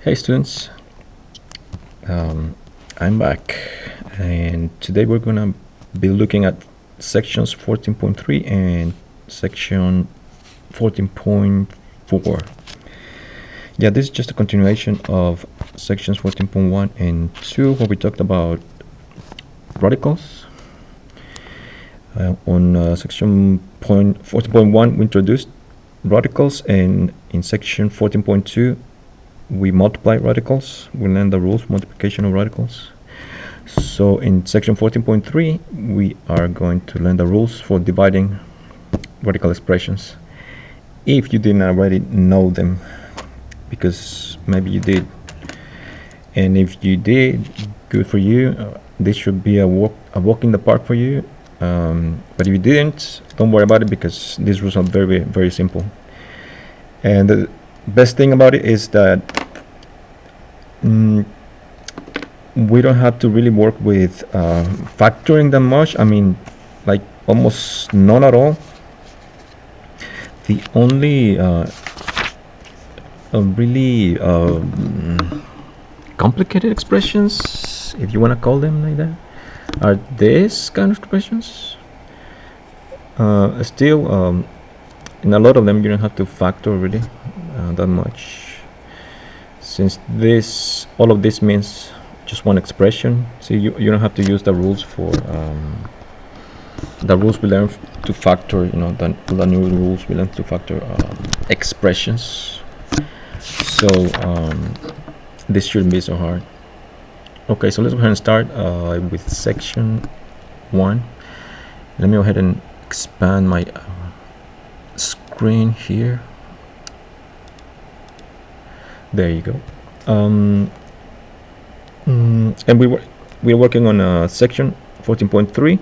Hey students, I'm back, and today we're gonna be looking at sections 14.3 and section 14.4. Yeah, this is just a continuation of sections 14.1 and 2, where we talked about radicals. On section 14.1 we introduced radicals, and in section 14.2 we multiply radicals. We learn the rules for multiplication of radicals. So in section 14.3 we are going to learn the rules for dividing radical expressions, if you didn't already know them, because maybe you did, and if you did, good for you. This should be a walk in the park for you, but if you didn't, don't worry about it, because these rules are very, very simple. And the best thing about it is that we don't have to really work with factoring that much. I mean, like almost none at all. The only really complicated expressions, if you want to call them like that, are this kind of expressions. Still, in a lot of them you don't have to factor really that much, since all of this means just one expression. So you don't have to use the rules for the rules we learned to factor, the new rules we learned to factor expressions. So this shouldn't be so hard. Okay, so let's go ahead and start with section 1. Let me go ahead and expand my screen here. There you go. And we're working on section 14.3,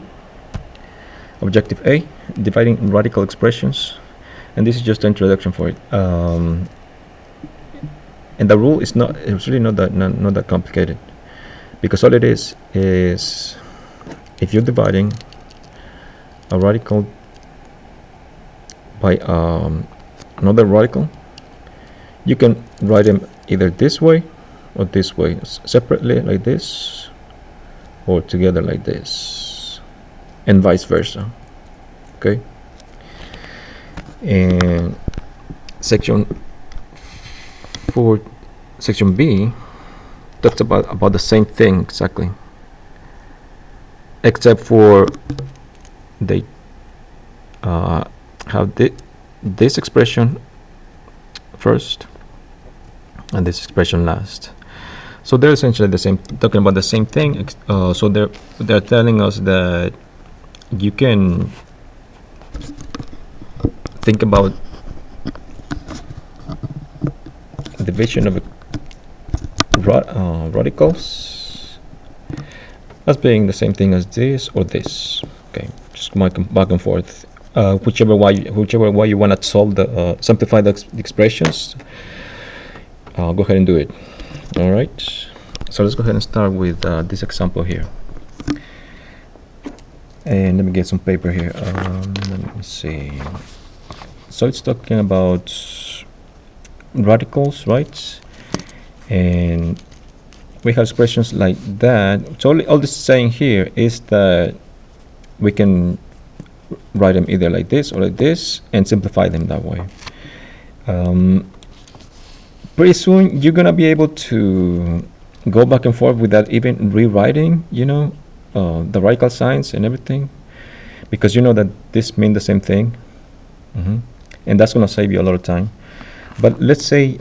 objective A, dividing radical expressions, and this is just an introduction for it. And the rule is it's really not that complicated, because all it is if you're dividing a radical by another radical, you can write them either this way or this way, separately like this, or together like this, and vice versa. Okay. And section B talks about the same thing exactly, except for they have this expression first and this expression last. So they're essentially talking about the same thing. So they're telling us that you can think about division of radicals as being the same thing as this or this. Okay, just back and forth, whichever way you want to solve simplify the expressions. Go ahead and do it. All right, so let's go ahead and start with this example here, and let me get some paper here. Let me see. So it's talking about radicals, right? And we have expressions like that. So all this is saying here is that we can write them either like this or like this and simplify them that way. Pretty soon you're gonna be able to go back and forth without even rewriting, the radical signs and everything, because you know that this means the same thing, and that's gonna save you a lot of time. But let's say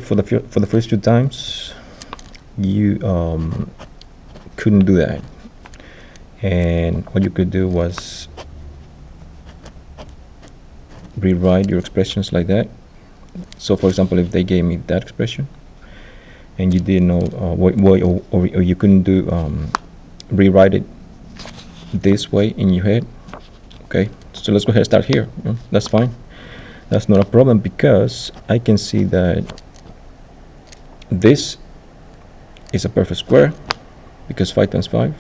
for the first two times you couldn't do that, and what you could do was rewrite your expressions like that. So for example, if they gave me that expression and you didn't know or you couldn't do rewrite it this way in your head, okay, so let's go ahead and start here. That's fine. That's not a problem, because I can see that this is a perfect square, because 5 times 5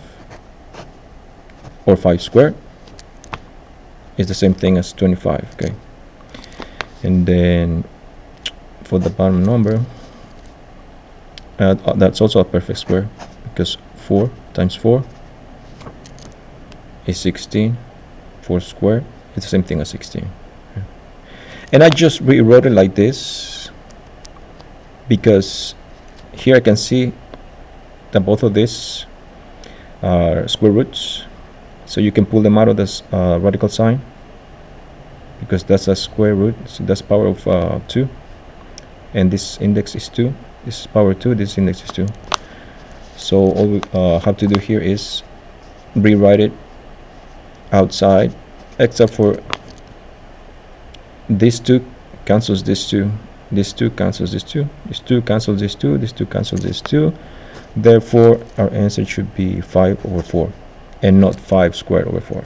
or 5 squared is the same thing as 25. Okay, and then for the bottom number, That's also a perfect square, because 4 times 4 is 16. 4 squared, it's the same thing as 16. And I just rewrote it like this because here I can see that both of these are square roots, so you can pull them out of this radical sign, because that's a square root, so that's power of 2, and this index is 2, this is power 2, this index is 2. So all we have to do here is rewrite it outside, except for this 2 cancels this 2, this 2 cancels this 2, this 2 cancels this 2, this 2 cancels this 2. Therefore our answer should be 5 over 4 and not 5 squared over 4.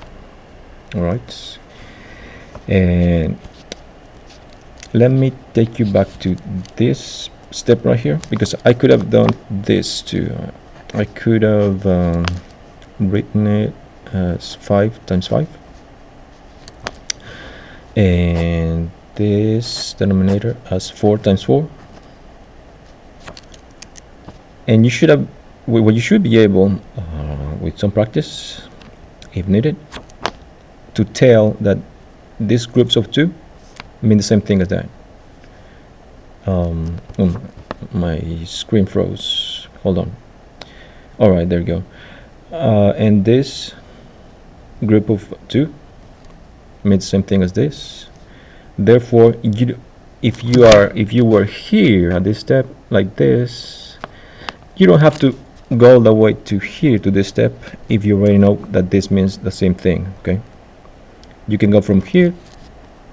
All right, and let me take you back to this step right here, because I could have done this too. I could have written it as 5 times 5, and this denominator as 4 times 4, and you should have, well, you should be able with some practice, if needed, to tell that these groups of 2 mean the same thing as that. My screen froze, hold on. All right, there you go. And this group of 2 means the same thing as this. Therefore, if you were here at this step like this, you don't have to go all the way to here to this step if you already know that this means the same thing. Okay, you can go from here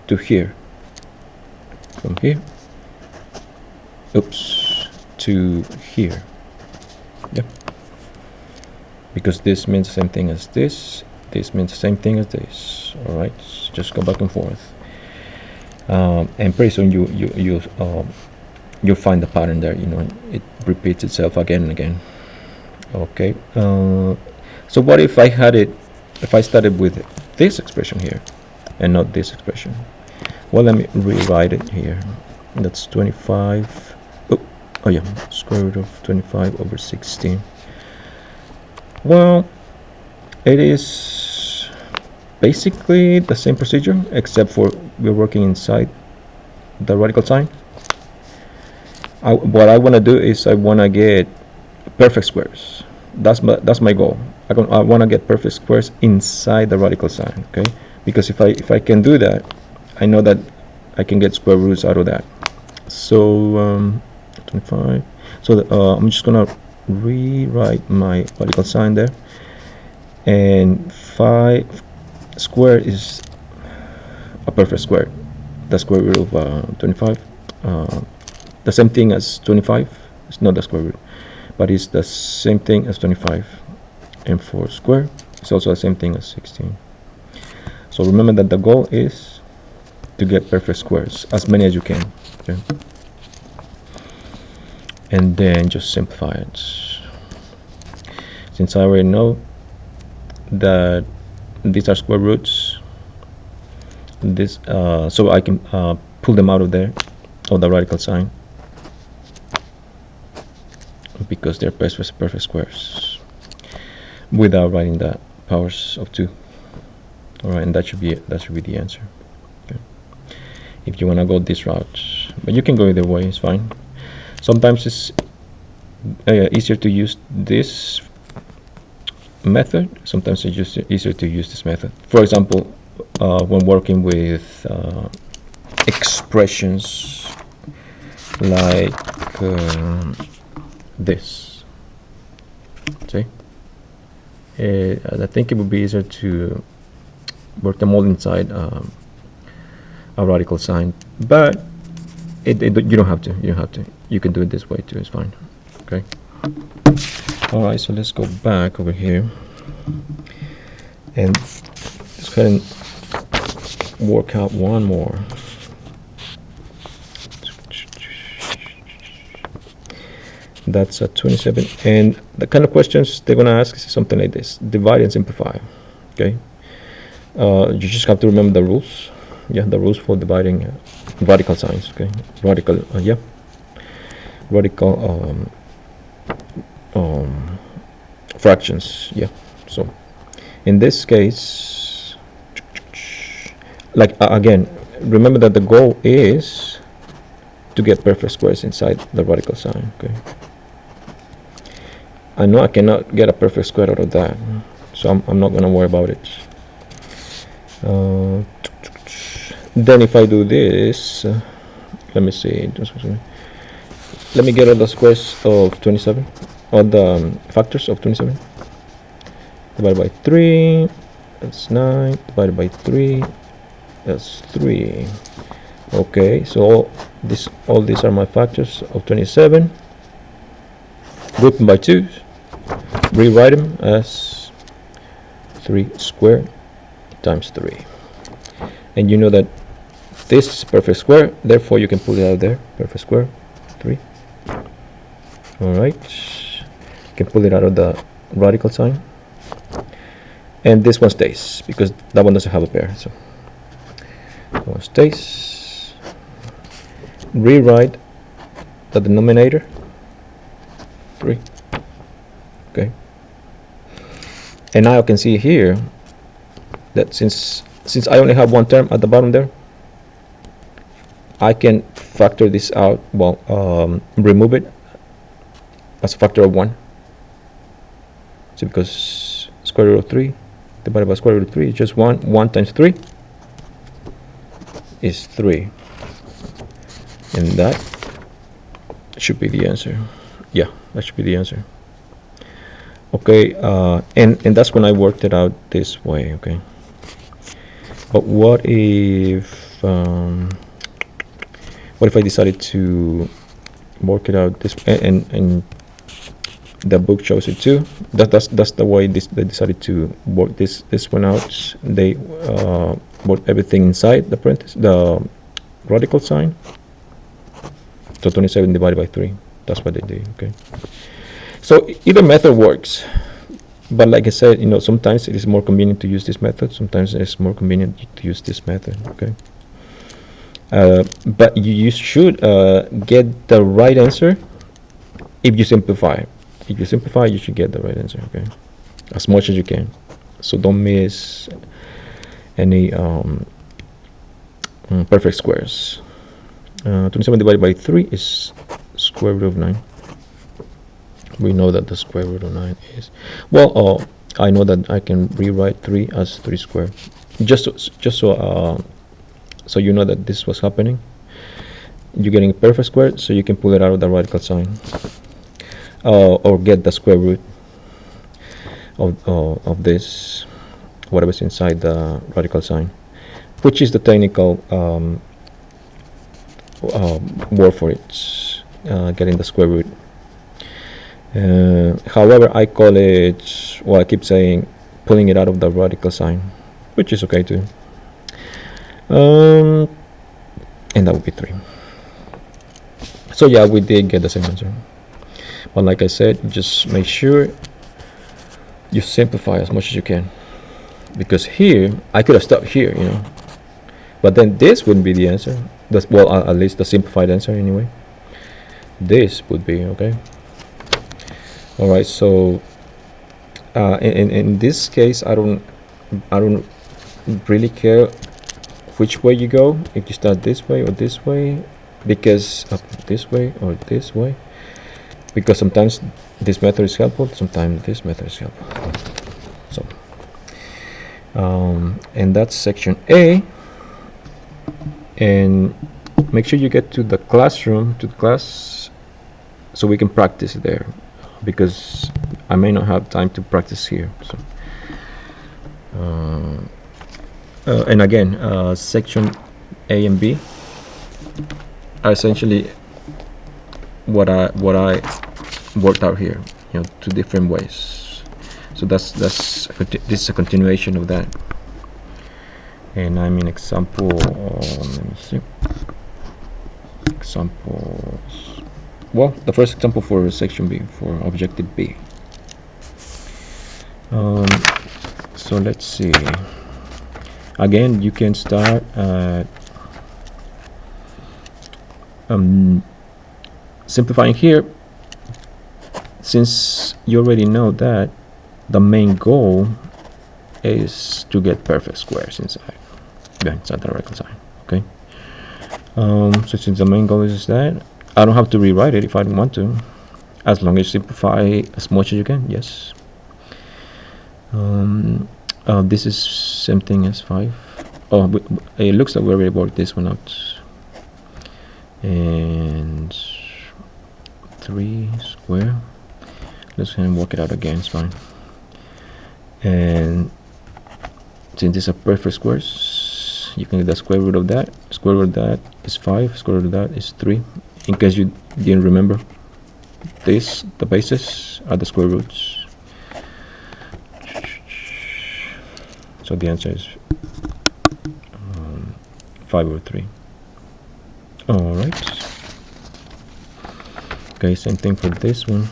to here, from here, oops, to here. Yep, because this means the same thing as this, this means the same thing as this. All right, just go back and forth, and pretty soon you'll find the pattern there. You know, it repeats itself again and again. Okay, so what if I started with this expression here and not this expression? Well, let me rewrite it here. That's 25. Oh yeah, square root of 25 over 16. Well, it is basically the same procedure, except for we're working inside the radical sign. What I want to do is I want to get perfect squares. That's my goal. I want to get perfect squares inside the radical sign. Okay, because if I can do that, I know that I can get square roots out of that. So 25. So I'm just gonna rewrite my radical sign there, and 5 squared is a perfect square. The square root of 25. The same thing as 25. It's not the square root, but it's the same thing as 25. And 4 squared is also the same thing as 16. So remember that the goal is to get perfect squares, as many as you can. Okay? And then just simplify it. Since I already know that these are square roots, this so I can pull them out of there, of the radical sign, because they're perfect squares, without writing the powers of 2. All right, and that should be the answer. Okay. If you want to go this route, but you can go either way, it's fine. Sometimes it's easier to use this method. Sometimes it's just easier to use this method. For example, when working with expressions like this. See, I think it would be easier to work them all inside a radical sign, but you don't have to. You can do it this way too. It's fine. Okay. All right. So let's go back over here and let's go ahead and work out one more. That's a 27, and the kind of questions they're gonna ask is something like this: divide and simplify. Okay. You just have to remember the rules. Yeah, the rules for dividing radical signs. Okay, radical fractions. Yeah. So in this case, like again, remember that the goal is to get perfect squares inside the radical sign. Okay. I know I cannot get a perfect square out of that, so I'm not gonna worry about it. Then if I do this, let me see. Let me get all the squares of 27, all the factors of 27. Divided by 3, that's 9. Divided by 3, that's 3. Okay, so all these are my factors of 27. Group them by 2. Rewrite them as 3 squared times 3. And you know that this is perfect square, therefore you can pull it out there. Perfect square, 3. Alright. You can pull it out of the radical sign. And this one stays, because that one doesn't have a pair. So that one stays. Rewrite the denominator, 3. Okay. And now I can see here that since I only have one term at the bottom there, I can factor this out, well, remove it as a factor of 1. So because square root of 3 divided by square root of 3 is just 1. 1 times 3 is 3. And that should be the answer. Yeah, that should be the answer. Okay, and that's when I worked it out this way. Okay. But what if I decided to work it out this and the book shows it too? That's the way they decided to work this one out. They worked everything inside the parenthesis, the radical sign. So 27 divided by 3. That's what they did. Okay. So either method works. But like I said, sometimes it is more convenient to use this method. Sometimes it's more convenient to use this method. Okay. But you should get the right answer if you simplify. If you simplify, you should get the right answer. Okay, as much as you can. So don't miss any perfect squares. 27 divided by 3 is square root of 9. We know that the square root of 9 is, well, I know that I can rewrite 3 as 3 squared, just so you know that this was happening. You're getting a perfect square, so you can pull it out of the radical sign, or get the square root of this, whatever's inside the radical sign, which is the technical word for it, getting the square root. However, I call it, well, I keep saying pulling it out of the radical sign, which is okay too. And that would be 3. So yeah, we did get the same answer. But like I said, just make sure you simplify as much as you can, because here I could have stopped here, but then this wouldn't be the answer. That's, well, at least the simplified answer anyway. This would be okay. All right, so in this case, I don't really care which way you go, if you start this way or this way, because this way or this way, because sometimes this method is helpful, sometimes this method is helpful. So and that's section A. And make sure you get to the classroom, to the class, so we can practice there, because I may not have time to practice here. So and again, section A and B are essentially what I worked out here, 2 different ways. So this is a continuation of that. And I'm in example, let me see, examples, well, the first example for section B, for objective B. So let's see, again, you can start at simplifying here, since you already know that the main goal is to get perfect squares inside the radical sign. Okay. So since the main goal is that, I don't have to rewrite it if I don't want to, as long as you simplify as much as you can. Yes. This is same thing as 5. Oh, it looks like we already worked this one out. And 3 square. Let's go ahead and work it out again. It's fine. And since these are perfect squares, you can get the square root of that. Square root of that is 5. Square root of that is 3. In case you didn't remember, the bases are the square roots. So the answer is 5 over 3. All right. Okay, same thing for this one.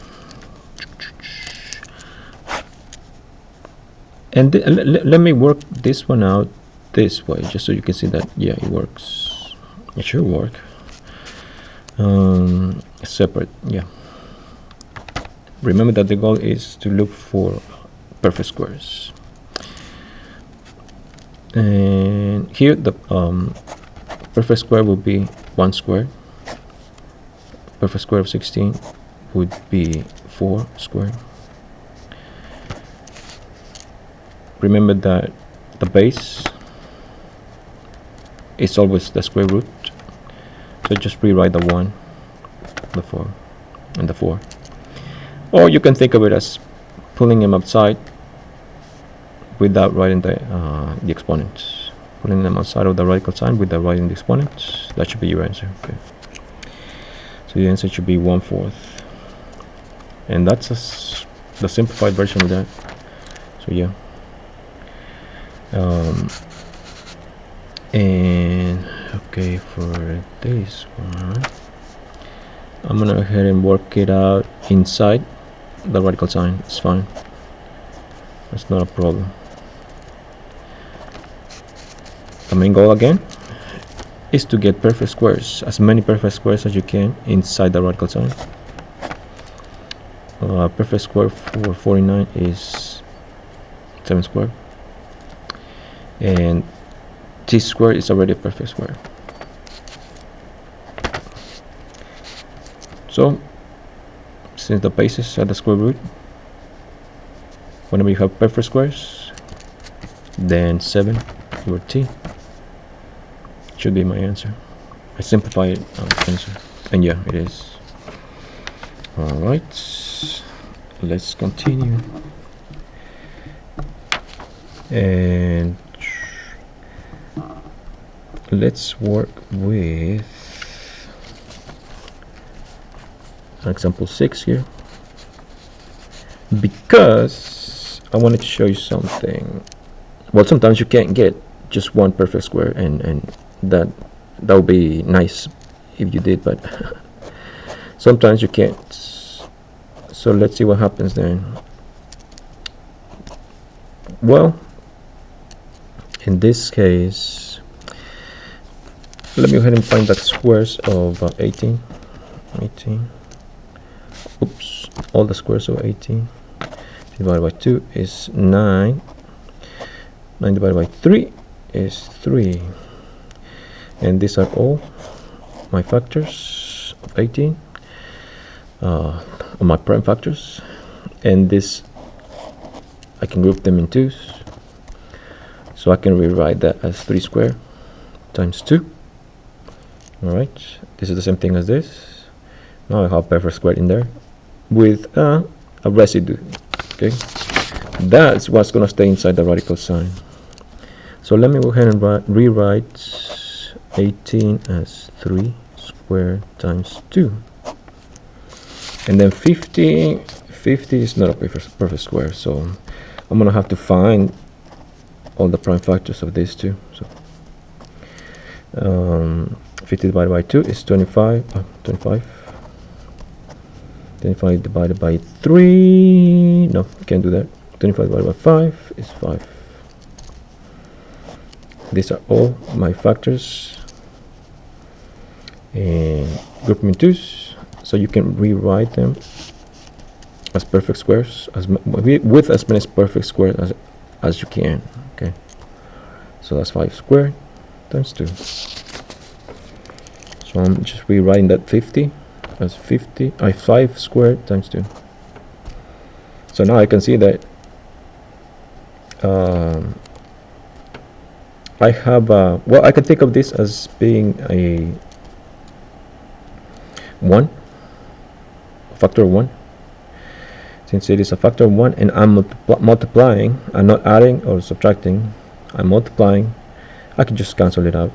And let me work this one out this way, just so you can see that, yeah, it works. It should work. Separate, yeah. Remember that the goal is to look for perfect squares. And here the perfect square will be 1 square. Perfect square of 16 would be 4 square. Remember that the base is always the square root, so just rewrite the 1, the 4, and the 4. Or you can think of it as pulling them outside without writing the exponents. Pulling them outside of the radical sign without writing the exponents. That should be your answer. Okay. So the answer should be 1/4, and that's the simplified version of that. So yeah. And okay, for this one, I'm gonna go ahead and work it out inside the radical sign. It's fine. That's not a problem. The main goal again is to get perfect squares, as many perfect squares as you can inside the radical sign. Perfect square for 49 is 7 square, and t squared is already a perfect square. So since the bases are the square root, whenever you have perfect squares, then 7 over t should be my answer. I simplified answer, and yeah, it is. All right, let's continue. And let's work with example 6 here, because I wanted to show you something. Well, sometimes you can't get just one perfect square, and that would be nice if you did, but sometimes you can't. So let's see what happens then. Well, in this case, let me go ahead and find the squares of 18. Oops, all the squares of 18 divided by 2 is 9. 9 divided by 3 is 3. And these are all my factors of 18, my prime factors. And this, I can group them in 2s. So I can rewrite that as 3 squared times 2. Alright, this is the same thing as this. Now I have perfect square in there with a residue. Okay, that's what's gonna stay inside the radical sign. So let me go ahead and rewrite 18 as 3 squared times 2. And then 50 is not a perfect square, so I'm gonna have to find all the prime factors of these two. So 50 divided by 2 is 25. 25 divided by 3, no, can't do that. 25 divided by 5 is 5. These are all my factors, and group them in 2s, so you can rewrite them as perfect squares, with as many perfect squares as you can. Okay, so that's 5 squared times 2. So I'm just rewriting that 50 as 5 squared times 2. So now I can see that I have well, I can think of this as being a 1, factor of 1. Since it is a factor of 1 and I'm multiplying, I'm not adding or subtracting, I'm multiplying, I can just cancel it out.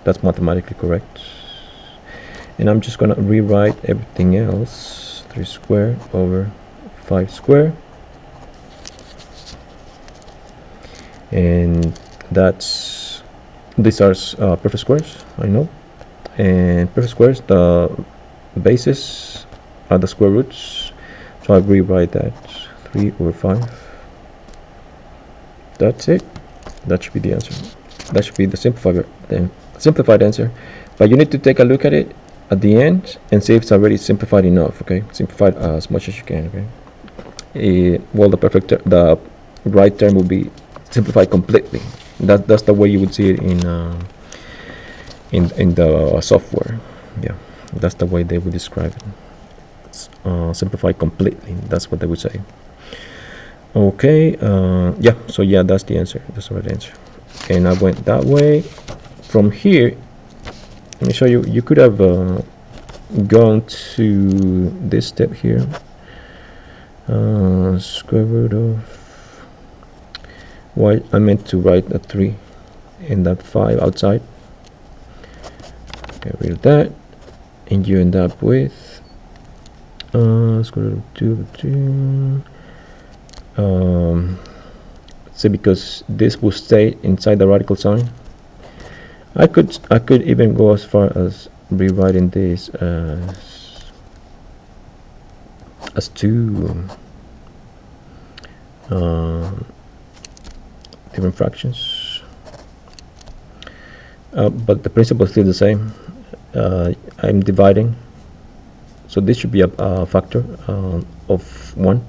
That's mathematically correct. And I'm just going to rewrite everything else. 3 squared over 5 squared. And these are perfect squares, I know. And perfect squares, the bases are the square roots. So I rewrite that 3 over 5. That's it. That should be the answer. That should be the simplified answer. But you need to take a look at it at the end and see if it's already simplified enough. Okay, simplified as much as you can. Okay. Well, the right term will be simplified completely. That's the way you would see it in the software. Yeah, that's the way they would describe it. Simplified completely. That's what they would say. Okay. Yeah. So yeah, that's the answer. That's the right answer. And I went that way. From here, let me show you. You could have gone to this step here. Square root of. Why I meant to write a 3 and that 5 outside. Get rid of that, and you end up with square root of 2 over 2. See, because this will stay inside the radical sign. I could even go as far as rewriting this as 2 different fractions, but the principle is still the same. I'm dividing, so this should be a factor of 1.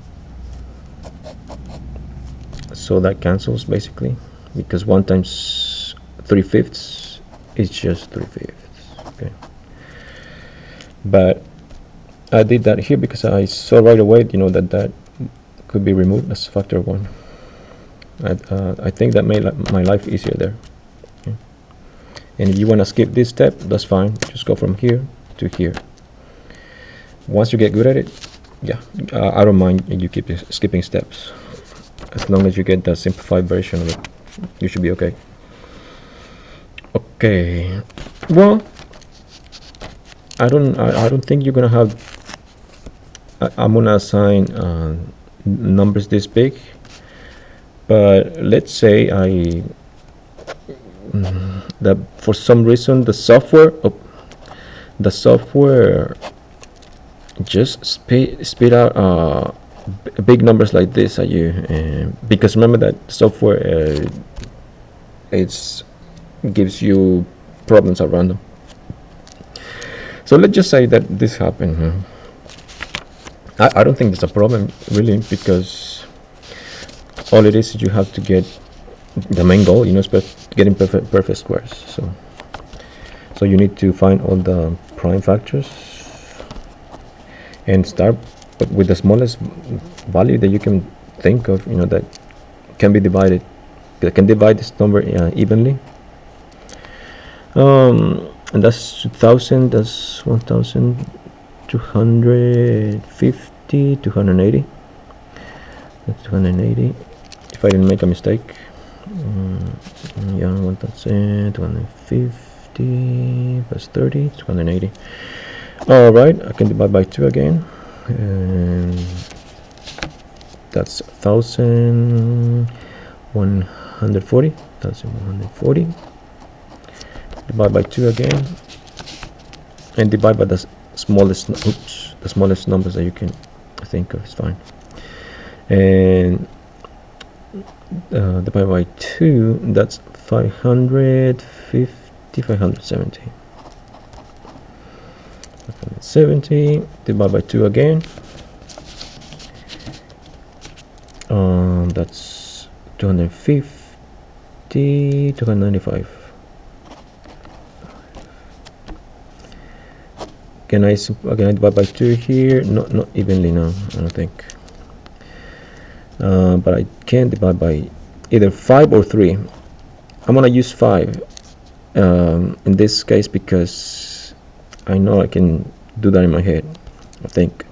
So that cancels basically, because 1 times 3/5 is just 3/5. Okay. But I did that here because I saw right away, that could be removed as factor of 1. I think that made my life easier there. Okay. And if you want to skip this step, that's fine. Just go from here to here. Once you get good at it, yeah, I don't mind you keep skipping steps. As long as you get the simplified version of it, you should be okay. Okay. Well, I don't think you're gonna have. I'm gonna assign numbers this big, but let's say that for some reason the software just spit out big numbers like this at you, because remember that software gives you problems at random. So let's just say that this happened. I don't think there's a problem really, because all it is you have to get the main goal, getting perfect squares. So you need to find all the prime factors and start with the smallest value that you can think of, that can be divided, that can divide this number evenly. And that's 2,000, that's 1,250, 280. That's 280. If I didn't make a mistake. Yeah, 1,250 plus 30, 280. All right, I can divide by 2 again. And that's 1,140. 1,140. Divide by 2 again, and divide by the smallest numbers that you can think of is fine. And divide by 2, that's 550, 570. 570, divide by 2 again, That's 250, 295. Can I divide by 2 here? Not evenly, no, I don't think. But I can divide by either 5 or 3. I'm gonna use 5 in this case because I know I can do that in my head, I think.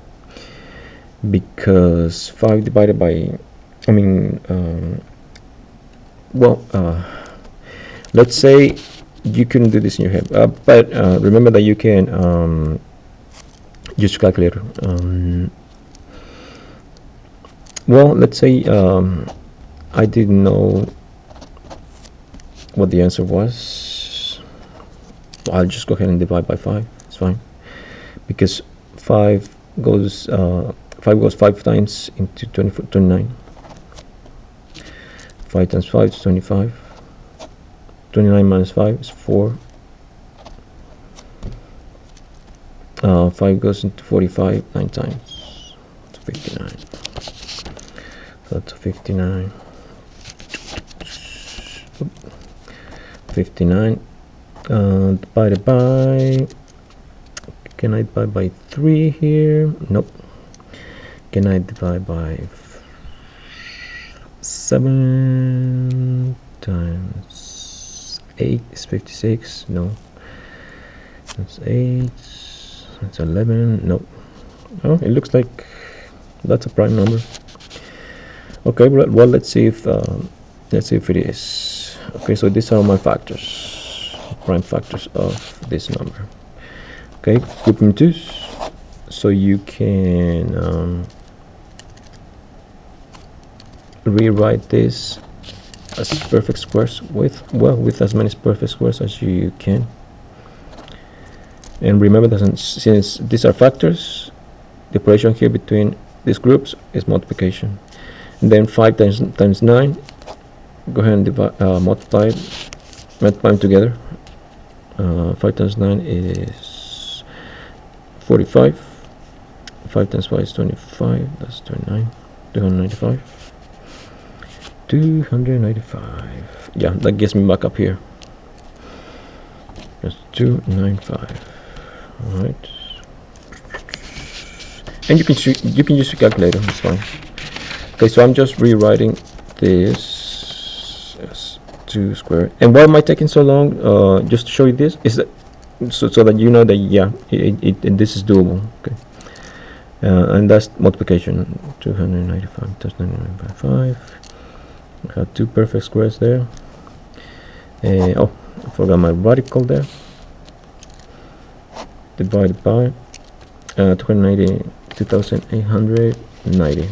Because 5 divided by, I mean, let's say you couldn't do this in your head, but remember that you can use your calculator. Well, let's say I didn't know what the answer was. I'll just go ahead and divide by 5. It's fine, because 5 goes 5 times into 29. 5 times 5 is 25. 29 minus 5 is 4. 5 goes into 45 9 times. It's 59. So that's 59. 59 divided by, can I divide by 3 here? Nope. Can I divide by 7 times 8 is 56? No. That's 8. That's 11. Nope. Oh, it looks like that's a prime number. Okay, well, let's see if it is. Okay, so these are my factors, prime factors of this number. Okay, group them two, so you can rewrite this as perfect squares with as many perfect squares as you can. And remember that since these are factors, the operation here between these groups is multiplication. And then 5 times 9, go ahead and divide, multiply them together. 5 times 9 is 45. 5 times 5 is 25. That's 29. 295. 295. Yeah, that gets me back up here. That's 295. All right. And you can use your calculator. It's fine. Okay, so I'm just rewriting this as 2 squared. And why am I taking so long? Just to show you this is that so that you know that this is doable. Okay, and that's multiplication. 295 times 99 by 5. I have 2 perfect squares there. Oh, I forgot my radical there. Divided by 2890.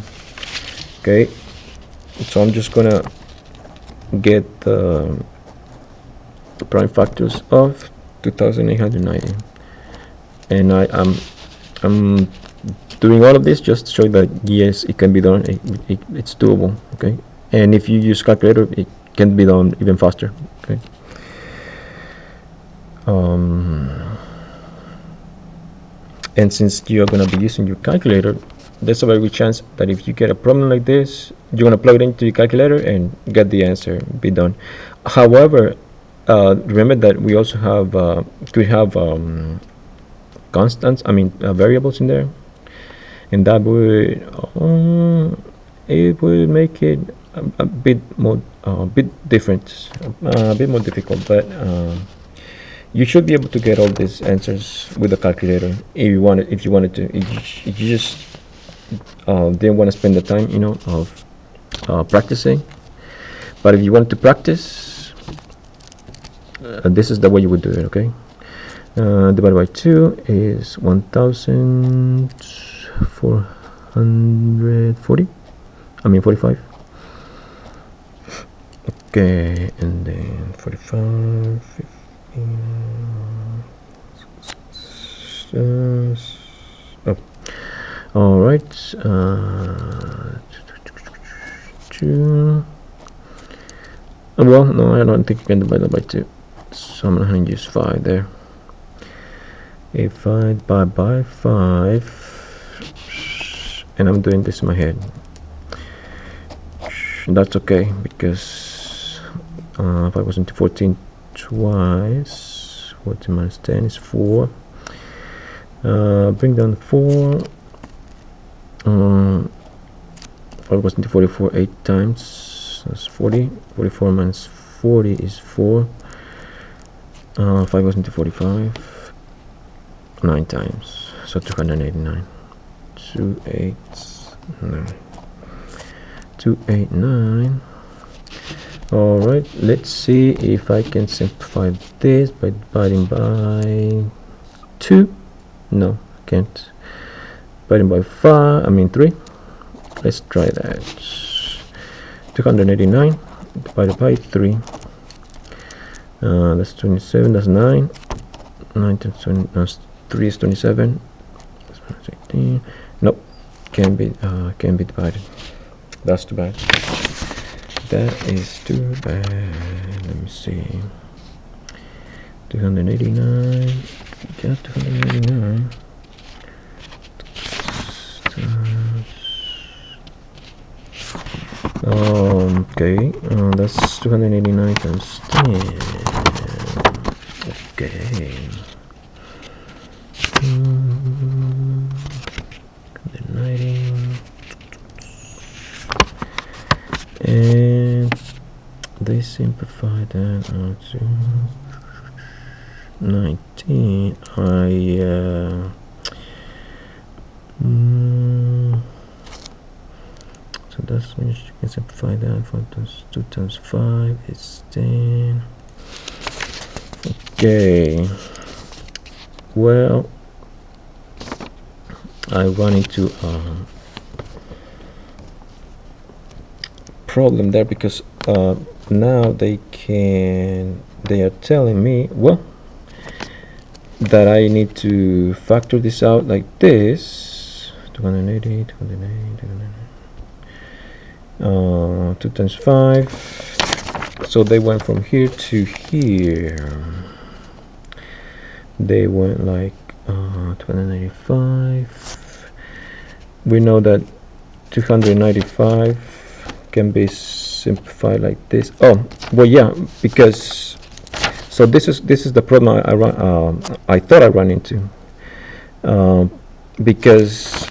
Okay, so I'm just gonna get the prime factors of 2890, and I'm doing all of this just to show you that yes, it can be done. It's doable. Okay, and if you use calculator, it can be done even faster. Okay. And since you're gonna be using your calculator, there's a very good chance that if you get a problem like this, you're gonna plug it into your calculator and get the answer, be done. However, remember that we also have could have constants, variables in there, and that would it would make it a bit more different, a bit more difficult, but you should be able to get all these answers with the calculator if you wanted to. If you just didn't want to spend the time, of practicing. But if you wanted to practice, this is the way you would do it. Okay, divided by 2 is 1440. 45. Okay, and then 45. 15. All right. 2. Well, no, I don't think you can divide that by 2, so I'm gonna use 5 there. If I divide by 5, and I'm doing this in my head, That's okay, because if I was into 14 twice, 14 minus 10 is 4. Bring down 4. If I was into 44 8 times, that's 40. 44 minus 40 is 4. If I was into 45 9 times, so 289. 289. 289. All right, let's see if I can simplify this by dividing by 2. No, I can't. Dividing by 3. Let's try that. 289 divided by 3. That's 27. That's 9. 9 times 20. 3 is 27. That's 18. Nope, can't be divided. That's too bad. That is too bad. Let me see. 289. Just 289. Okay. That's 289 times 10. Okay. 190. And they simplify that out to 19. So that's when you can simplify that. 5 times 2 times 5 is 10. Okay. Well, I run into problem there, because now they are telling me, well, that I need to factor this out like this. 280, 2 times 5. So they went from here to here. They went like 285. We know that 295 can be simplified like this. Oh, well, yeah, because so this is the problem I thought I ran into, because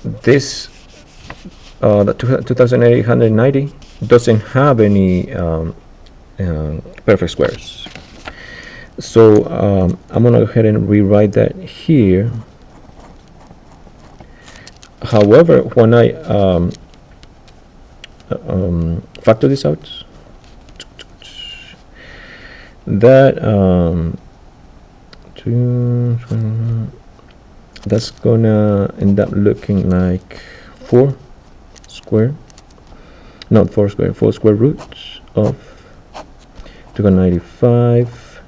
this the 2890 doesn't have any perfect squares. So I'm gonna go ahead and rewrite that here. However, when I factor this out, that that's gonna end up looking like 4 square, not 4 square, 4 square roots of 295.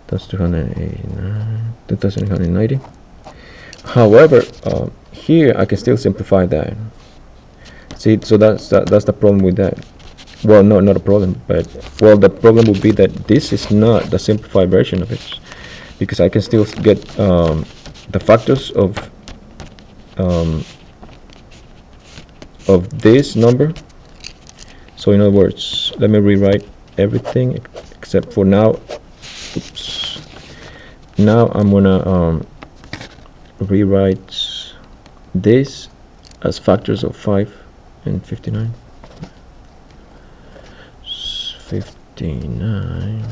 That's 289, 2890. However, here I can still simplify that. See, so that's the problem with that. Well, no, not a problem, but well, the problem would be that this is not the simplified version of it, because I can still get the factors of this number. So in other words, let me rewrite everything except for now. Oops. Now I'm gonna rewrite this as factors of 5 and 59. 59,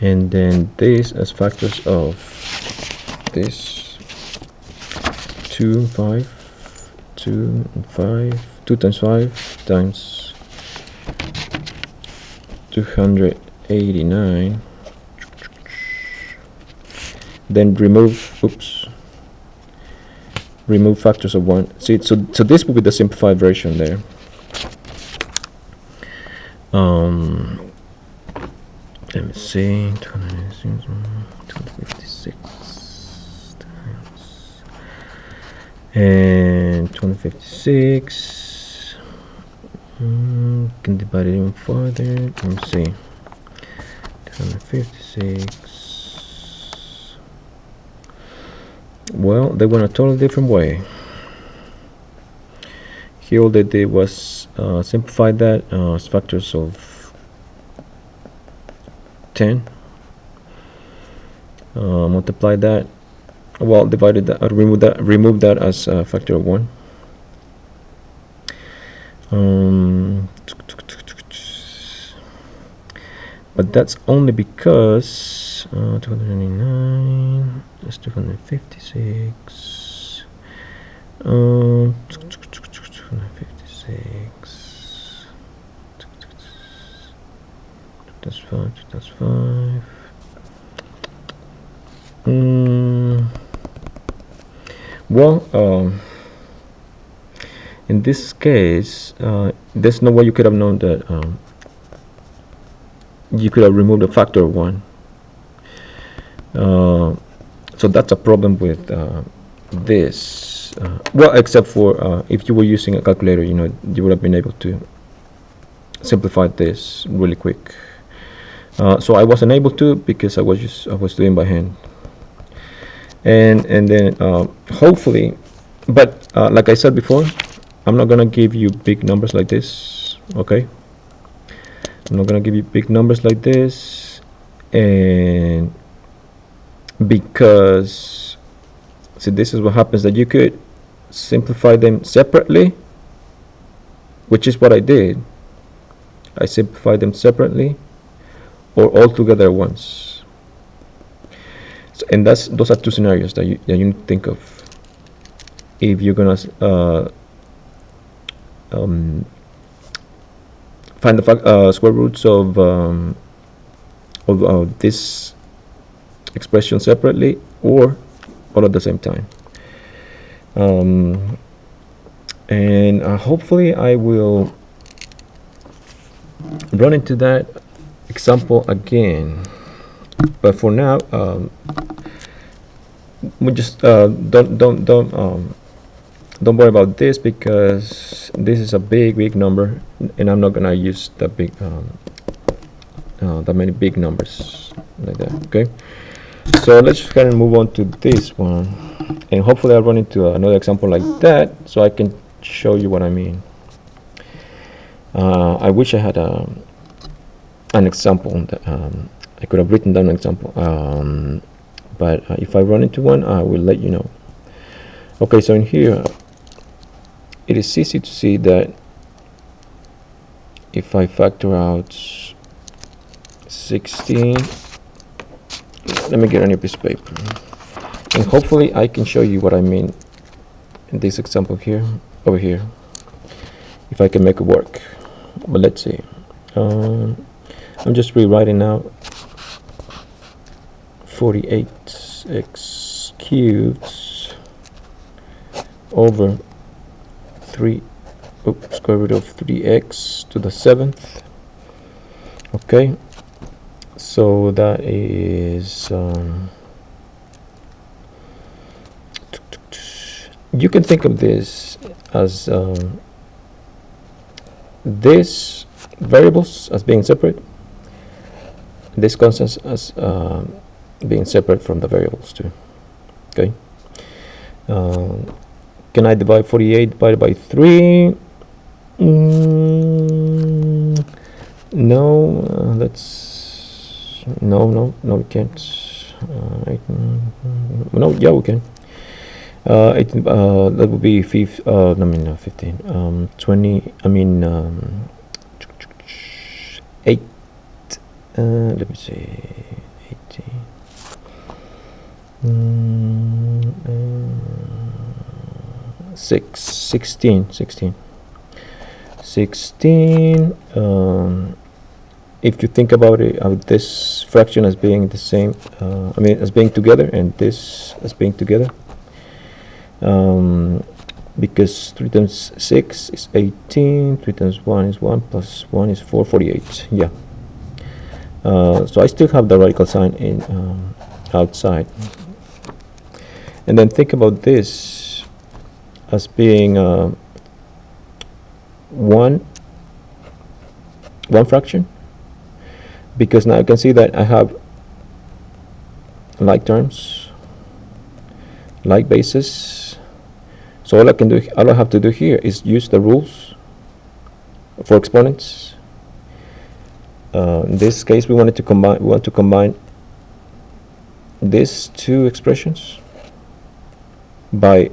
and then this as factors of this 2 and 5, 2 and 5, 2 times 5 times 289. Then remove factors of 1. See, so this will be the simplified version there. Let me see, 256 times and 256. Can divide it even further. Let me see, 256. Well, they went a totally different way. Here all they did was simplify that as factors of 10, multiply that, well, divided that, remove that as a factor of 1. But that's only because 299 that's 256. 256. That's 5. That's 5. Well, in this case, there's no way you could have known that you could have removed a factor of 1. So that's a problem with this. Well, except for if you were using a calculator, you know, you would have been able to simplify this really quick. So I wasn't able to because I was doing by hand. And then hopefully, but like I said before, I'm not gonna give you big numbers like this. Okay, I'm not gonna give you big numbers like this, and because see, this is what happens, that you could simplify them separately, which is what I did. I simplified them separately or all together at once. So, and those are two scenarios that you need to think of if you're gonna find the square roots of this expression separately or all at the same time. And hopefully I will run into that example again. But for now, we just don't worry about this, because this is a big number, and I'm not gonna use that big that many big numbers like that. Okay, so let's just kind of move on to this one, and hopefully I'll run into another example like that so I can show you what I mean. I wish I had an example that I could have written down an example, but if I run into one, I will let you know. Okay, so in here it is easy to see that if I factor out 16, let me get a new piece of paper, and hopefully I can show you what I mean in this example here, over here, if I can make it work. But let's see. I'm just rewriting now. 48x cubed over 3 square root of 3x to the 7th. Okay, so that is you can think of this as this variables as being separate, this constants as being separate from the variables too. Okay, can I divide 48 divided by 3? No, that's no, we can't. No, yeah, we can. That would be 15. 20. I mean 8. Let me see. 16. If you think about it, this fraction as being the same, I mean as being together, and this as being together, because 3 times 6 is 18, 3 times 1 is 1, plus 1 is 4, 48. Yeah. So I still have the radical sign in outside. And then think about this as being one fraction, because now I can see that I have like terms, like bases, So all I have to do here is use the rules for exponents. In this case, we want to combine these two expressions by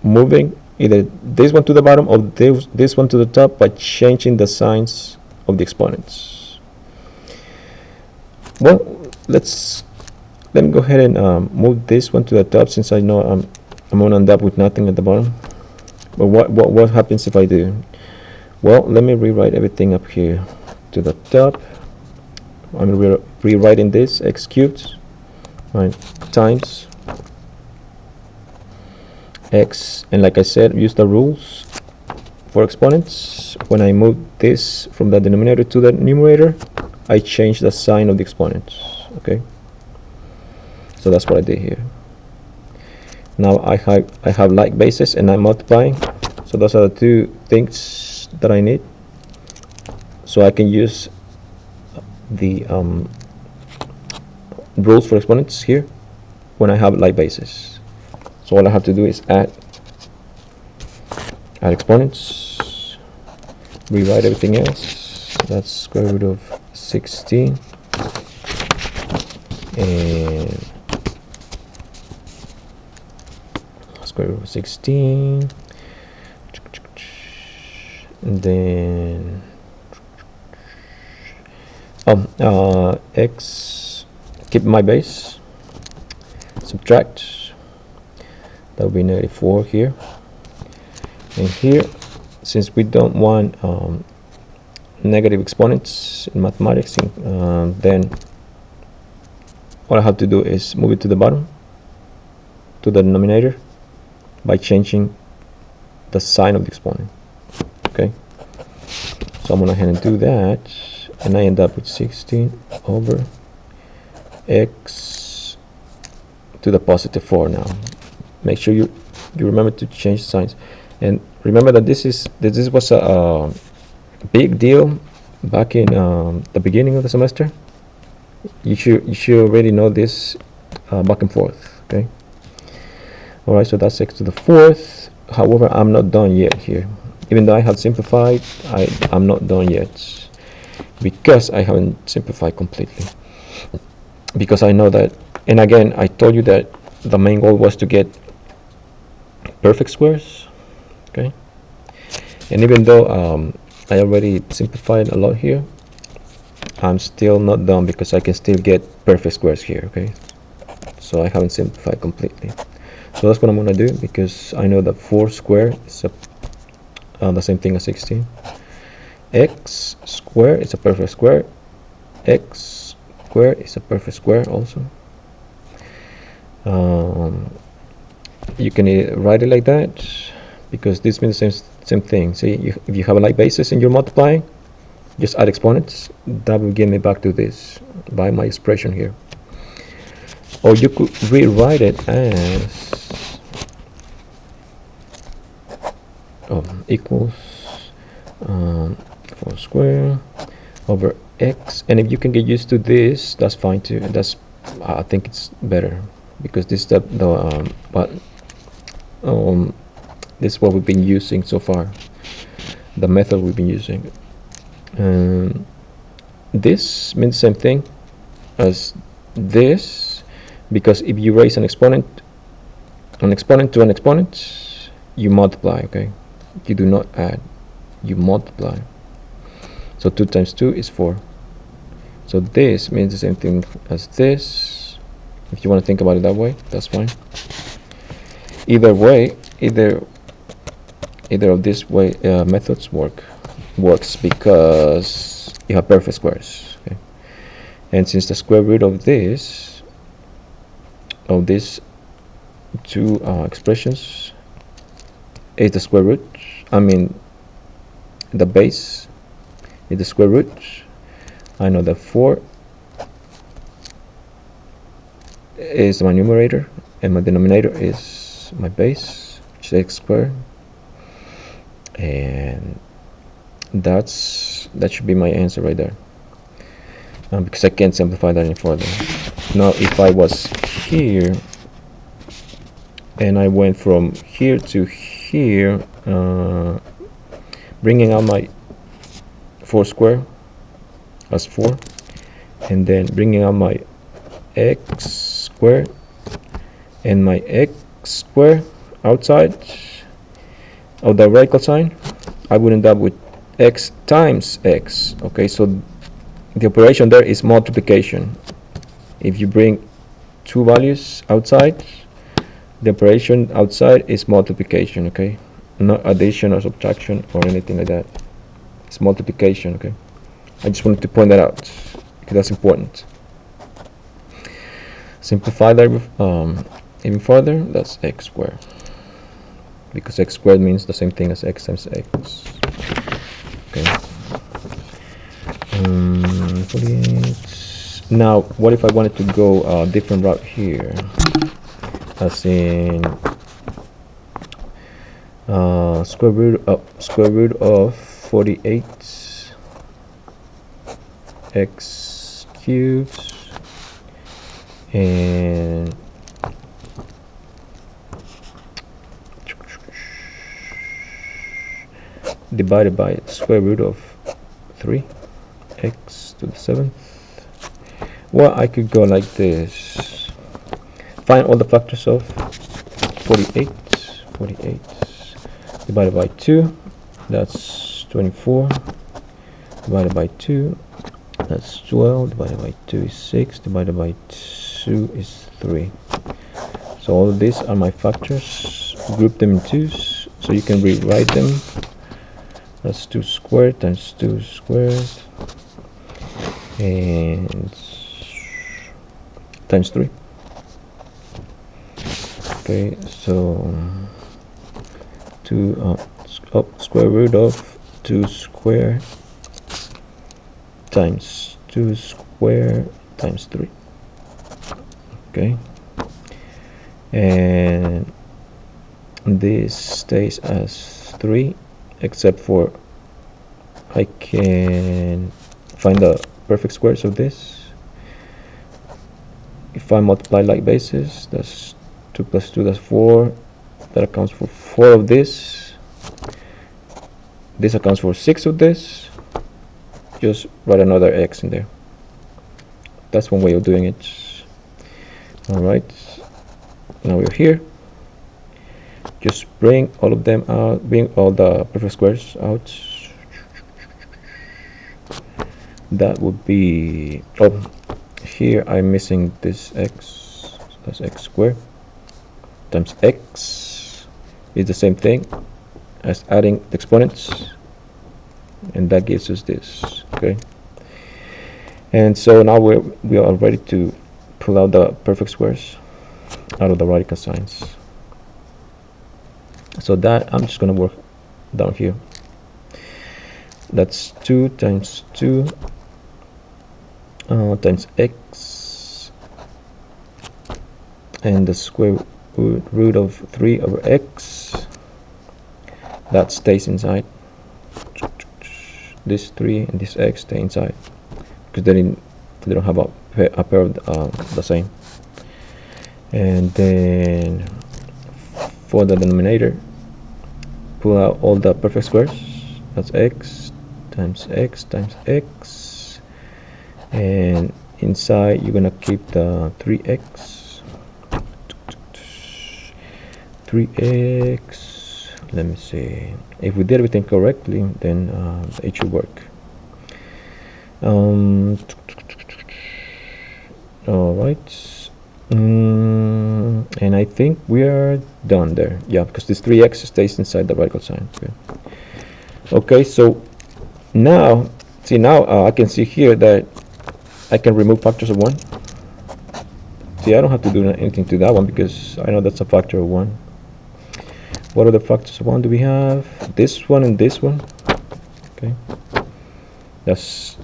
moving either this one to the bottom or this one to the top by changing the signs of the exponents. Well, let me go ahead and move this one to the top, since I know I'm going to end up with nothing at the bottom. But what happens if I do? Well, let me rewrite everything up here to the top. I'm rewriting this x cubed, right, times x, and like I said, use the rules for exponents. When I move this from the denominator to the numerator, I change the sign of the exponents. Okay, so that's what I did here. Now I have like bases and I'm multiplying, so those are the two things that I need, so I can use the rules for exponents here when I have like bases. So all I have to do is add exponents, rewrite everything else. That's square root of 16 and square root of 16, and then x, keep my base, subtract, that will be -4 here, and here, since we don't want negative exponents in mathematics, then all I have to do is move it to the bottom, to the denominator, by changing the sign of the exponent. Okay, so I'm going to go ahead and do that, and I end up with 16 over x to the +4. Now make sure you remember to change signs, and remember that this was a big deal back in the beginning of the semester. You should already know this back and forth. Okay, alright, so that's x to the 4th. However, I'm not done yet here. Even though I have simplified, I'm not done yet, because I haven't simplified completely, because I know that, and again, I told you that the main goal was to get perfect squares. Okay, and even though I already simplified a lot here, I'm still not done, because I can still get perfect squares here. Okay, so I haven't simplified completely. So that's what I'm going to do, because I know that 4 squared is the same thing as 16. X squared is a perfect square. X squared is a perfect square also. You can write it like that, because this means the same thing. See, if you have a like basis and you're multiplying, just add exponents. That will get me back to this by my expression here. Or you could rewrite it as equals 4 squared over x, and if you can get used to this, that's fine too. That's I think it's better, because this is this is what we've been using so far, the method we've been using. This means the same thing as this, because if you raise an exponent to an exponent, you multiply. Okay, you do not add, you multiply. So 2 times 2 is 4. So this means the same thing as this. If you want to think about it that way, that's fine. Either way, either of these way methods works, because you have perfect squares. Okay, and since the square root of these two expressions is the square root, I mean the base is the square root, I know that 4 is my numerator and my denominator is my base, which is x squared, and that should be my answer right there, because I can't simplify that any further. Now if I was here, and I went from here to here, bringing out my 4 square as 4, and then bringing out my x square and my x square outside of the radical sign. I would end up with x times x. Okay, so the operation there is multiplication. If you bring two values outside, the operation outside is multiplication. Okay, not addition or subtraction or anything like that. It's multiplication. Okay, I just wanted to point that out because that's important. Simplify that even further. That's x squared, because x squared means the same thing as x times x. Okay. 48. Now, what if I wanted to go a different route here, as in square root of 48 x cubed and divided by square root of 3 x to the 7th. Well, I could go like this. Find all the factors of 48 divided by 2, that's 24, divided by 2, that's 12, divided by 2 is 6, divided by 2 is 3. So all of these are my factors. Group them in 2s so you can rewrite them. That's 2 squared times 2 squared and times 3. Okay, so square root of 2 squared times 2 squared times 3. Okay, and this stays as 3, except for I can find the perfect squares of this. If I multiply like basis, that's 2 plus 2, that's 4. That accounts for 4 of this. This accounts for 6 of this. Just write another x in there. That's one way of doing it. Alright, now we're here. Just bring all of them out, bring all the perfect squares out. That would be, oh, here I'm missing this x, so that's x squared times x is the same thing as adding the exponents, and that gives us this. Okay, and so now we are ready to pull out the perfect squares out of the radical signs. So that I'm just going to work down here. That's 2 times 2 times x, and the square root of 3 over x. That stays inside. This 3 and this x stay inside because they don't have a pair of the same. And then for the denominator, pull out all the perfect squares. That's x times x times x, and inside you're gonna keep the 3x. Let me see. If we did everything correctly, then it should work. All right. And I think we are done there. Yeah, because this 3x stays inside the radical sign. Okay, so now, see, now I can see here that I can remove factors of 1. See, I don't have to do anything to that one because I know that's a factor of 1. What other factors of 1 do we have? This one and this one. Okay, that's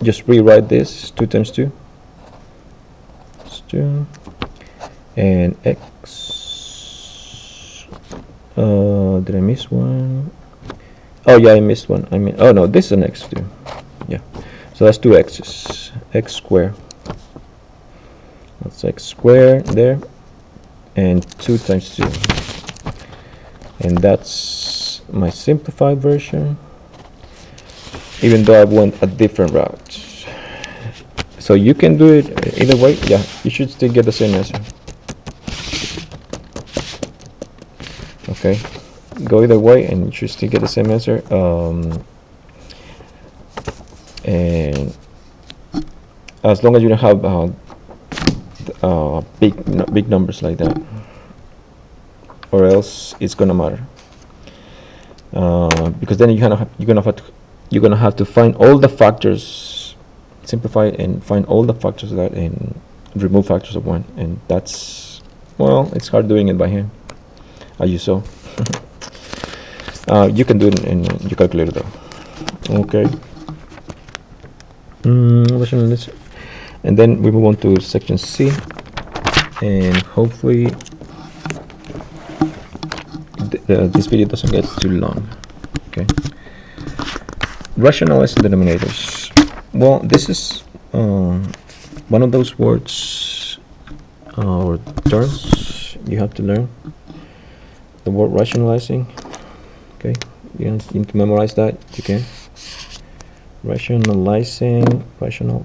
just rewrite this. 2 times 2. That's 2. And x. Did I miss one? Oh yeah, I missed one. I mean, oh no, this is an x too. Yeah, so that's 2 x's. X squared. That's x squared there. and 2 times 2. And that's my simplified version, even though I went a different route. So you can do it either way. Yeah, you should still get the same answer. Okay, go either way and you should still get the same answer. And as long as you don't have big numbers like that, or else it's gonna matter. Because then you're gonna have to find all the factors, simplify and find all the factors of that, and remove factors of 1, and that's, well, it's hard doing it by hand, as you saw. You can do it in your calculator though. Okay. And then we move on to section C, and hopefully this video doesn't get too long. Okay. Rationalizing denominators. Well, this is one of those words or terms you have to learn. The word rationalizing. Okay, you need to memorize that. You can. Rationalizing, rational,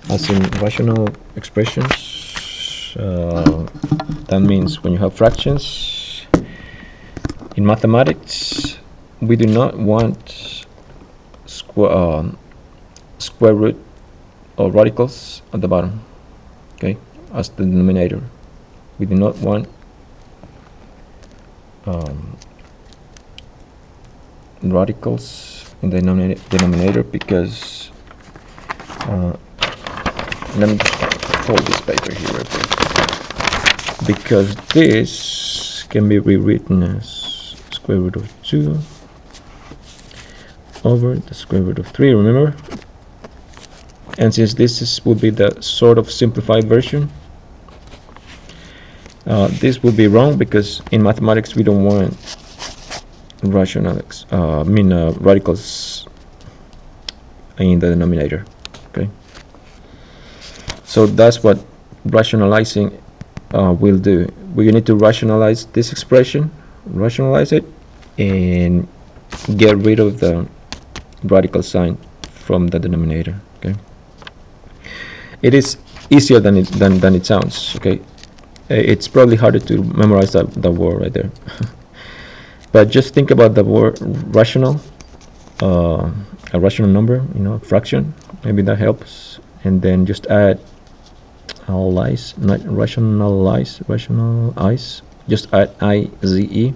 as in rational expressions. That means when you have fractions in mathematics, we do not want square root or radicals at the bottom, okay, as the denominator. We do not want radicals in the denominator, because let me hold this paper here real quick, because this can be rewritten as square root of 2 over the square root of 3, remember? And since this would be the sort of simplified version, this would be wrong, because in mathematics we don't want radicals in the denominator. Okay, so that's what rationalizing will do. We need to rationalize this expression, rationalize it, and get rid of the radical sign from the denominator. Okay, it is easier than it sounds. Okay, it's probably harder to memorize that word right there. But just think about the word rational, a rational number, fraction. Maybe that helps. And then just add rationalize. Just add IZE.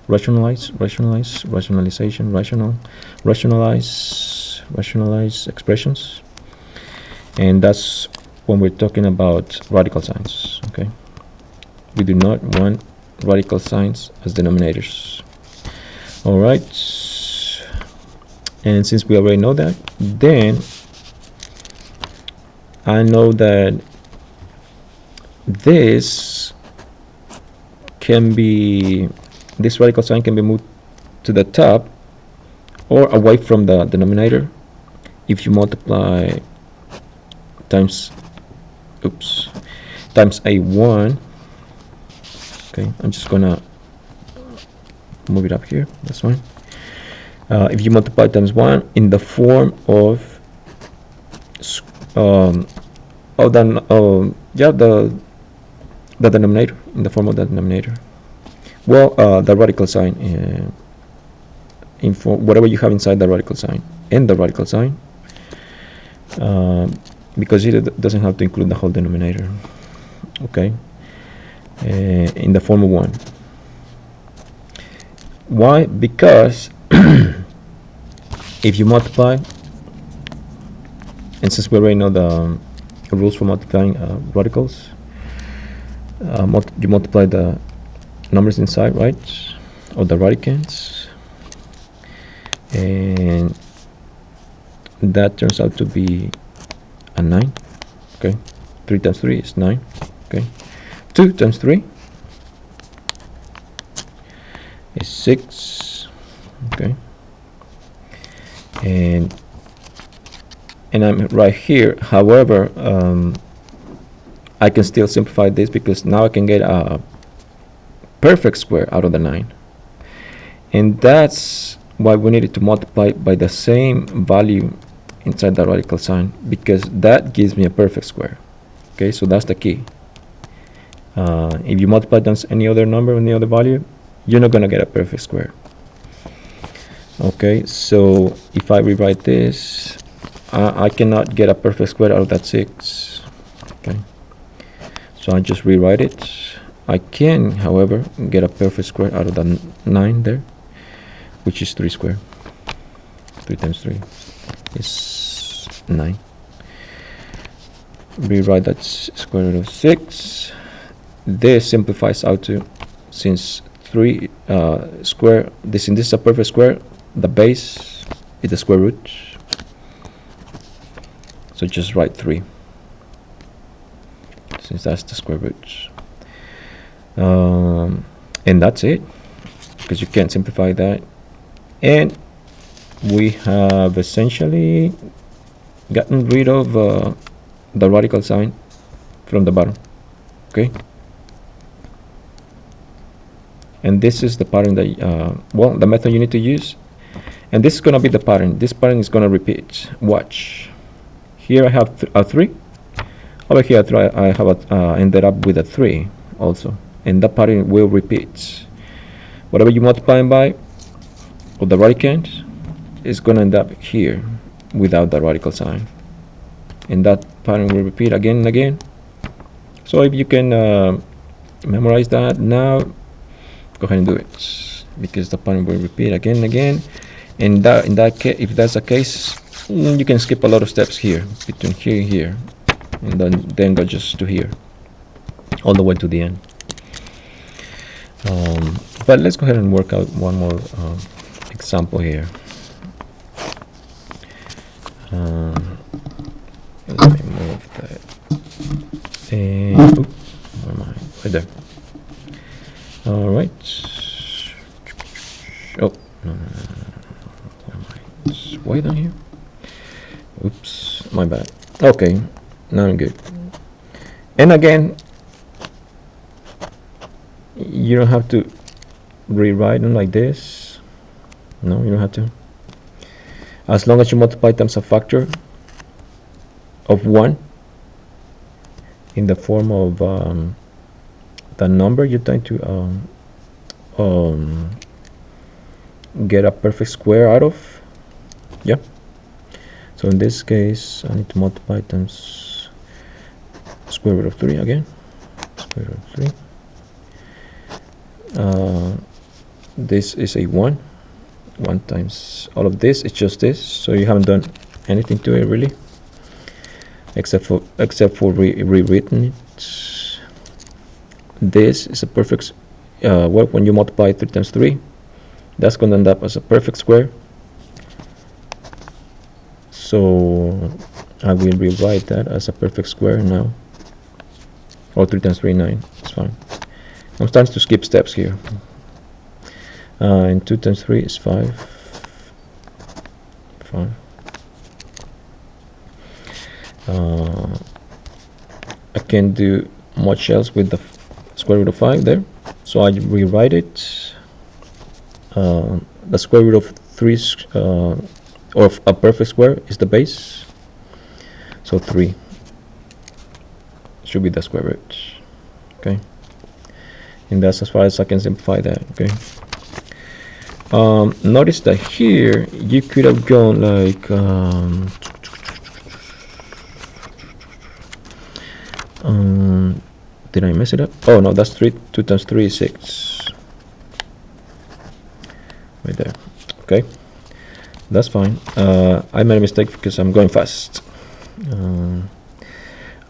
Rationalize, rationalization, rationalize expressions. And that's when we're talking about radical signs. Okay, we do not want radical signs as denominators. All right, and since we already know that, then I know that this radical sign can be moved to the top or away from the denominator if you multiply times a1. Okay, I'm just gonna move it up here. That's fine. If you multiply times 1 in the form of the denominator, in the form of the denominator. Well, the radical sign, whatever you have inside the radical sign, and the radical sign, because it doesn't have to include the whole denominator. Okay. In the form of 1. Why? Because if you multiply, and since we already know the rules for multiplying radicals, you multiply the numbers inside, right, or the radicands, and that turns out to be a 9. Okay, 3 times 3 is 9. Okay, 2 times 3 is 6. Okay, and I'm right here. However, I can still simplify this because now I can get a perfect square out of the 9. And that's why we needed to multiply by the same value inside the radical sign, because that gives me a perfect square. Okay, so that's the key. If you multiply times any other number, any other value, you're not going to get a perfect square. Okay, so if I rewrite this, I cannot get a perfect square out of that 6. Okay, so I just rewrite it. I can, however, get a perfect square out of the 9 there, which is 3 squared. 3 times 3 is 9. Rewrite that square root of 6. This simplifies out to, since 3 square, this is a perfect square, the base is the square root. So just write 3, since that's the square root. And that's it, because you can't simplify that. And we have essentially gotten rid of the radical sign from the bottom. Okay, and this is the pattern that well, the method you need to use, and this is going to be the pattern. This pattern is going to repeat. Watch, here I have a 3, over here I have ended up with a 3 also, and that pattern will repeat. Whatever you multiply by, or the radicand, is going to end up here without the radical sign, and that pattern will repeat again and again. So if you can memorize that now, go ahead and do it, because the pattern will repeat again and again. And that, in that case, if that's the case, you can skip a lot of steps here, between here and here, and then go just to here, all the way to the end. But let's go ahead and work out one more example here. Let me move that. And where am I? Right there. All right. Oh, no. Where am I? It's way down here. Oops, my bad. Okay, now I'm good. And again, you don't have to rewrite them like this. No, you don't have to. As long as you multiply times a factor of 1 in the form of the number you're trying to get a perfect square out of. Yeah. So in this case, I need to multiply times square root of 3 again. Square root of 3. This is a 1. 1 times all of this is just this, so you haven't done anything to it really, except for rewritten it. This is a perfect well, when you multiply 3 times 3, that's going to end up as a perfect square. So I will rewrite that as a perfect square now. Or 3 times 3, 9. It's fine. I'm starting to skip steps here. And 2 times 3 is 5. 5. I can't do much else with the square root of 5 there, so I rewrite it. The square root of 3 or a perfect square is the base, so 3 should be the square root. Okay, and that's as far as I can simplify that. Okay. Notice that here you could have gone like did I mess it up? Oh no, that's 3. 2 times 3 is 6. Right there. Okay, that's fine. I made a mistake because I'm going fast.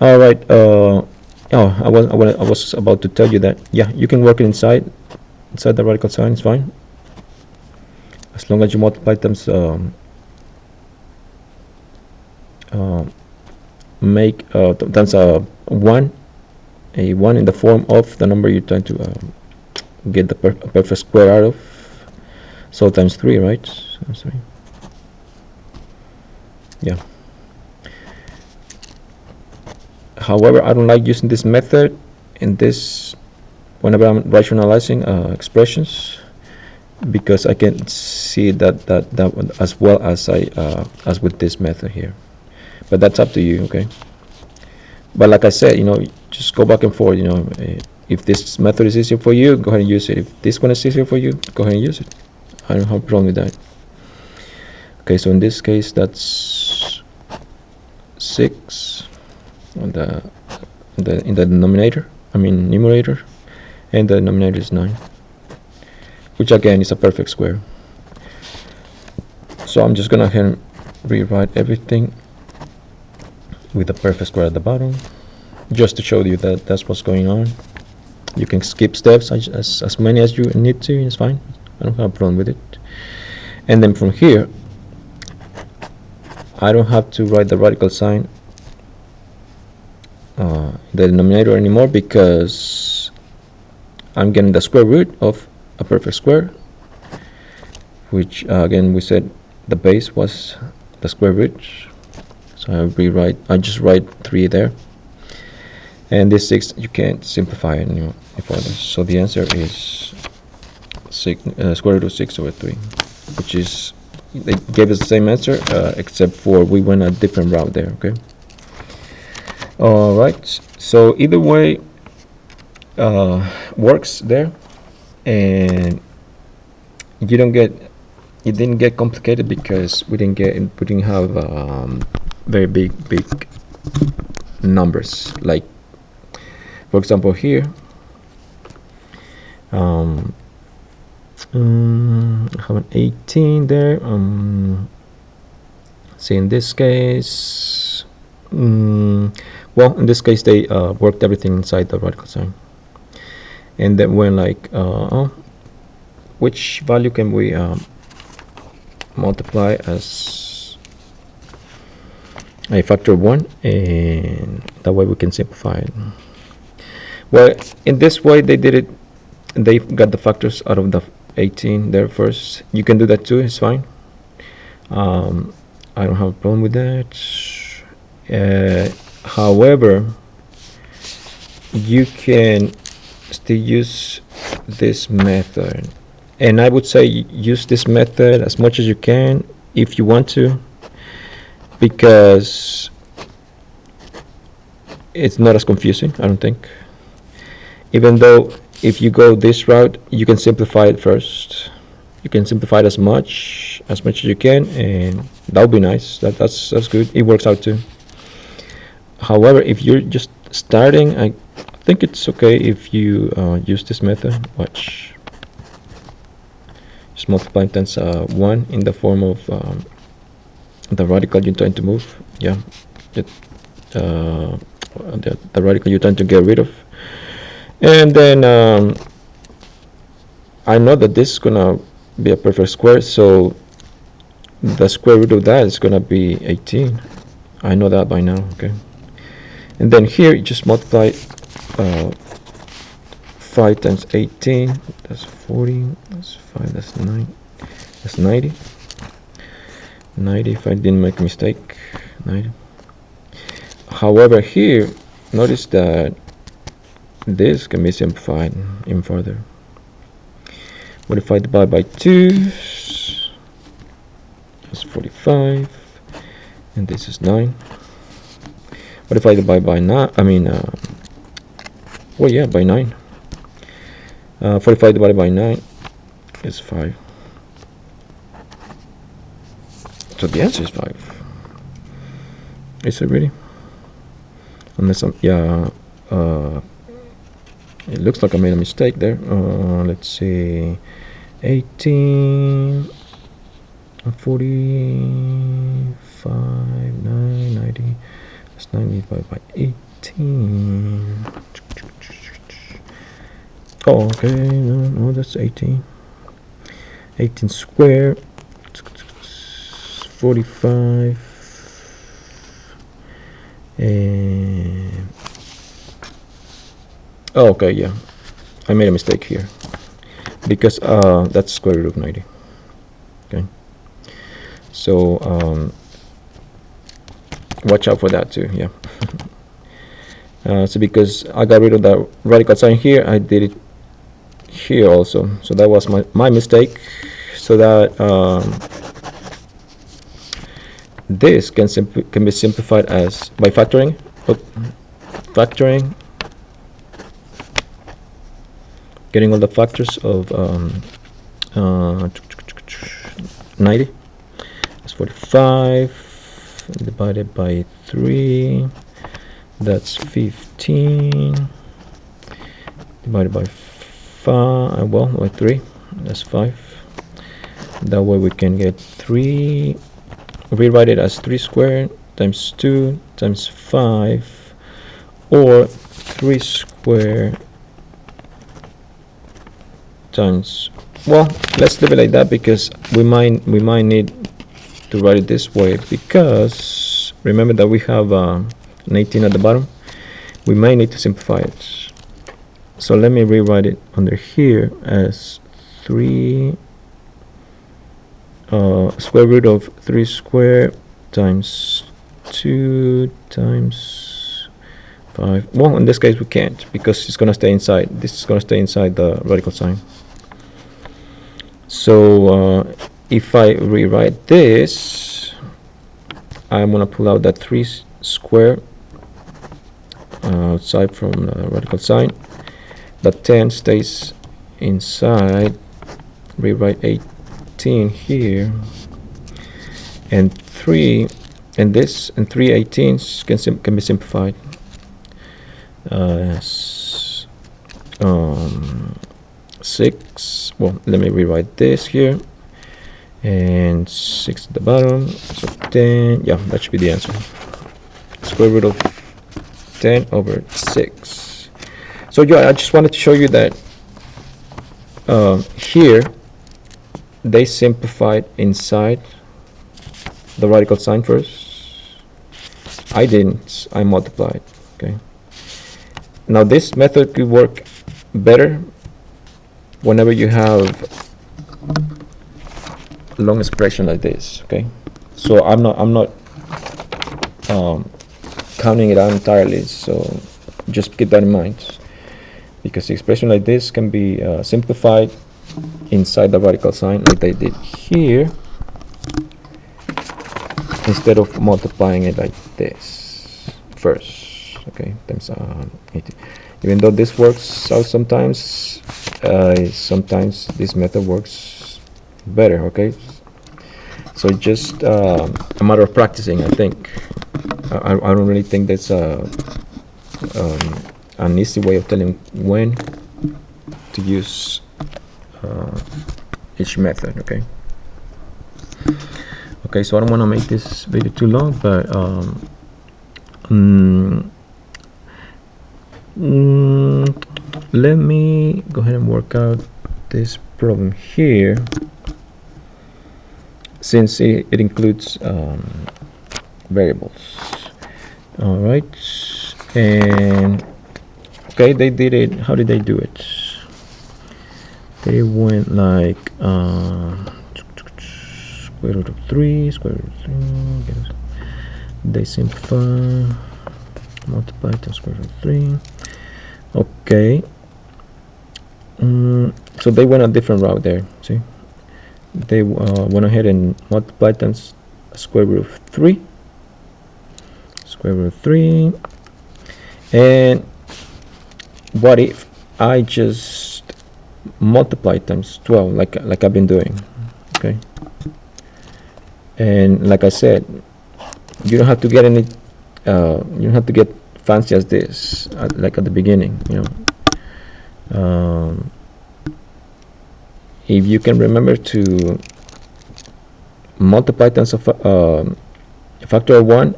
All right. Oh, I was about to tell you that, yeah, you can work it inside the radical sign. It's fine, as long as you multiply times make times a 1 in the form of the number you're trying to get the perfect square out of. So times 3, right? Times 3. Yeah. However, I don't like using this method in this whenever I'm rationalizing expressions, because I can see that one as well as as with this method here. But that's up to you, okay? But like I said, just go back and forth. If this method is easier for you, go ahead and use it. If this one is easier for you, go ahead and use it. I don't have a problem with that. Okay, so in this case, that's 6 on in the denominator. I mean numerator, and the denominator is 9, which again is a perfect square. So I'm just gonna ahead and rewrite everything with a perfect square at the bottom, just to show you that that's what's going on. You can skip steps as many as you need to. It's fine. I don't have a problem with it. And then from here, I don't have to write the radical sign the denominator anymore, because I'm getting the square root of a perfect square, which again we said the base was the square root. So I just write 3 there, and this 6 you can't simplify it anymore further. So the answer is square root of 6/3, which is, they gave us the same answer except for we went a different route there. Okay. All right. So either way works there, and it didn't get complicated because we didn't have very big numbers. Like for example here, I have an 18 there. See, in this case, well, in this case they worked everything inside the radical sign, and then when like which value can we multiply as a factor of 1, and that way we can simplify it. Well, in this way they did it. They got the factors out of the 18 there first. You can do that too, it's fine. I don't have a problem with that. However, you can still use this method, and I would say use this method as much as you can if you want to, because it's not as confusing, I don't think. Even though if you go this route, you can simplify it first. You can simplify it as much as you can, and that would be nice. That's good. It works out too. However, if you're just starting, I think it's okay if you use this method. Watch. Just multiply times 1 in the form of the radical you're trying to move. Yeah, the radical you're trying to get rid of. And then I know that this is gonna be a perfect square, so the square root of that is gonna be 18. I know that by now. Okay. And then here you just multiply 5 times 18. That's 40. That's 5. That's 9. That's 90. 90. If I didn't make a mistake, 90. However, here notice that this can be simplified even further. What if I divide by 2? That's 45, and this is 9. What if I divide by 9? I mean, well, yeah, by 9. 45 divided by 9 is 5. So the answer is 5. Is it really? Unless I'm, yeah. It looks like I made a mistake there. Let's see, 18, 45, 9, 90. That's 90 divided by 18. Oh, okay. No, that's 18. 18 squared. 45. And oh, okay, yeah, I made a mistake here because that's square root of 90. Okay, so watch out for that too. Yeah. So because I got rid of the radical sign here, I did it here also. So that was my mistake. So that this can be simplified as by factoring. Factoring, getting all the factors of 90. That's 45 divided by 3. That's 15 divided by 5. Well, by 3. That's 5. That way we can get 3. Rewrite it as 3 squared times 2 times 5, or 3 squared times, well, let's leave it like that, because we might need to write it this way, because remember that we have an 18 at the bottom. We might need to simplify it. So let me rewrite it under here as 3 square root of 3 squared times 2 times 5. Well, in this case we can't, because it's going to stay inside. This is going to stay inside the radical sign. So if I rewrite this, I'm going to pull out that 3 square outside from the radical sign. The 10 stays inside. Rewrite 18 here, and 3 and this, and 3 18s can be simplified as 6. Well, let me rewrite this here, and 6 at the bottom, so 10. Yeah, that should be the answer. Square root of 10 over 6. So yeah, I just wanted to show you that here they simplified inside the radical sign first. I didn't. I multiplied. Okay. Now this method could work better whenever you have a long expression like this. Okay. So I'm not counting it out entirely. So just keep that in mind, because the expression like this can be simplified inside the radical sign like they did here, instead of multiplying it like this first. Okay, times 80. Even though this works out sometimes, sometimes this method works better. Okay, so just a matter of practicing, I think. I don't really think that's an easy way of telling when to use each method. Okay. Okay, so I don't want to make this video too long, but let me go ahead and work out this problem here, since it includes variables. All right, and okay, they did it. How did they do it? They went like square root of 3, square root of 3. They simplify, multiply times square root of 3. Okay. So they went a different route there. See, they went ahead and multiplied times square root of 3. Square root of 3. And what if I just multiply times 12 like I've been doing? Okay. And like I said, you don't have to get any you don't have to get fancy as this like at the beginning, you know. If you can remember to multiply times a factor of 1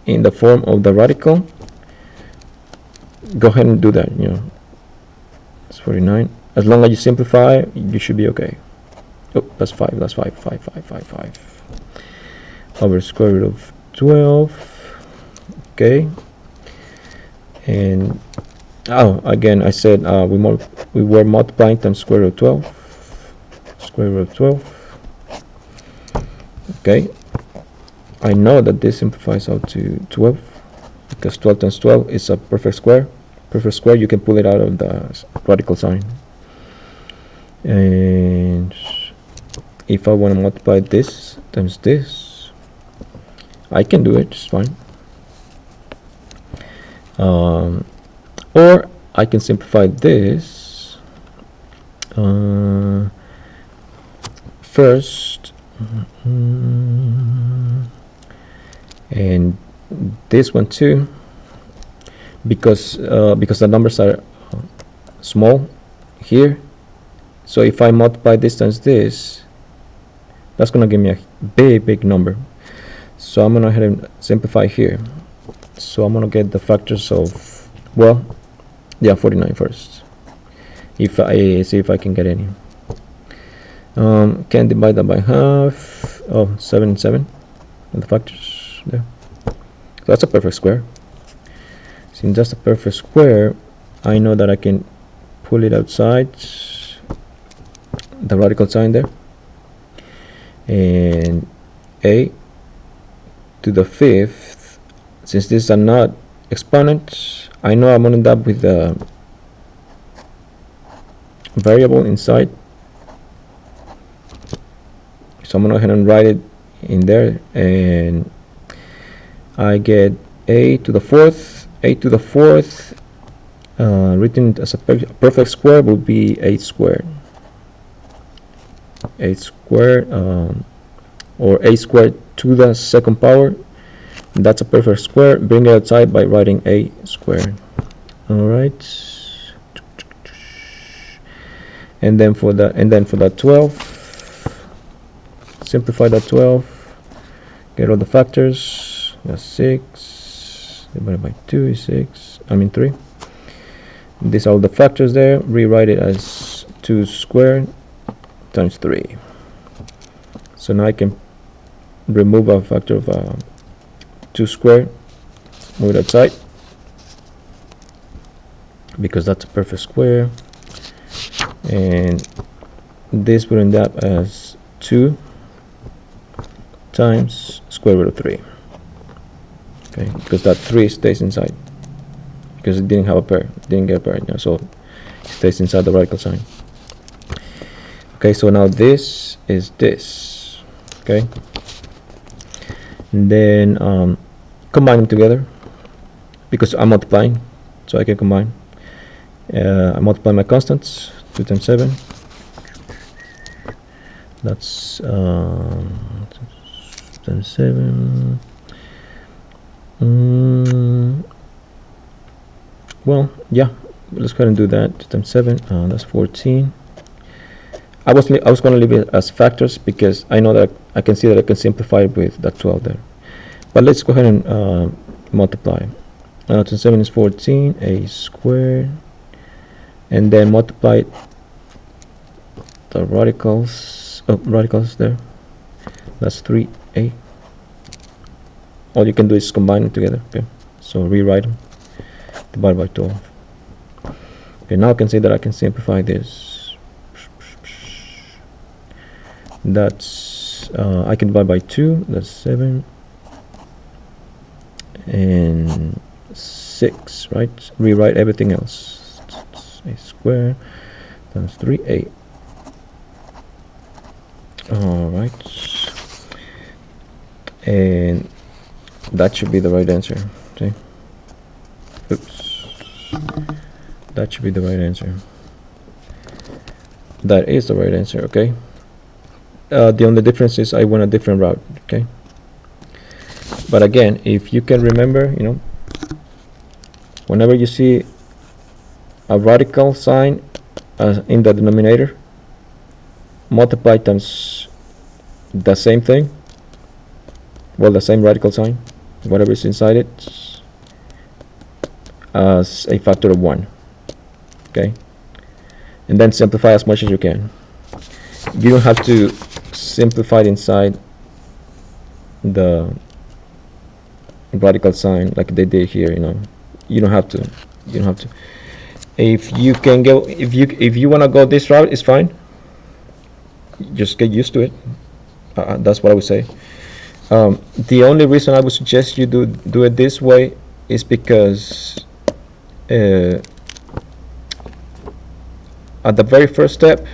in the form of the radical, go ahead and do that. You know, it's 49. As long as you simplify, you should be okay. Oh, that's 5. That's 5. 5 over square root of 12. Okay. And again, I said we were multiplying times square root of 12. Square root of 12. Okay. I know that this simplifies out to 12. because 12 times 12 is a perfect square. Perfect square, you can pull it out of the radical sign. And if I want to multiply this times this, I can do it, it's fine. Or I can simplify this first, and this one too, because the numbers are small here. So if I multiply this times this, that's gonna give me a big number. So I'm gonna go ahead and simplify here. So I'm gonna get the factors of, well, yeah, 49 first. If I see if I can get any. Can divide that by half. Oh, 7 and 7, and the factors there. So that's a perfect square. Since that's a perfect square, I know that I can pull it outside the radical sign there, and a to the fifth. Since these are not exponents, I know I'm gonna end up with a variable inside, so I'm gonna go ahead and write it in there, and I get a to the fourth. A to the fourth written as a perfect square will be 8 squared. 8 squared, or 8 squared to the second power. That's a perfect square. Bring it outside by writing a squared. All right. And then for that 12, simplify that 12. Get all the factors. That's 6 divided by 2 is 6. I mean 3. These are all the factors there. Rewrite it as 2 squared times 3. So now I can remove a factor of 2 squared, move it outside, because that's a perfect square, and this will end up as 2 times square root of 3. Okay, because that 3 stays inside, because it didn't have a pair, didn't get a pair, so it stays inside the radical sign. Okay, so now this is this. Okay, and then combine them together, because I'm multiplying, so I can combine. I multiply my constants. 2 times 7, that's 2 times 7. Well, yeah, let's go ahead and do that. 2 times 7, that's 14. I was going to leave it as factors, because I know that I can see that I can simplify it with that 12 there. But let's go ahead and multiply. 2 times 7 is 14, a squared, and then multiply the radicals there. That's 3a. All you can do is combine them together. Okay, so rewrite them. Divided by 12. Okay, now I can say that I can simplify this. That's I can divide by 2. That's 7 and 6, right? Rewrite everything else. A square times 3a. All right, and that should be the right answer. Okay. Oops. That should be the right answer. That is the right answer. Okay. The only difference is I went a different route. Okay. But again, if you can remember, whenever you see a radical sign in the denominator, multiply times the same thing, well, the same radical sign, whatever is inside it, as a factor of 1. Okay, and then simplify as much as you can. You don't have to simplify it inside the radical sign like they did here. You don't have to. If you can go, if you want to go this route, it's fine. Just get used to it. That's what I would say. The only reason I would suggest you do it this way is because at the very first step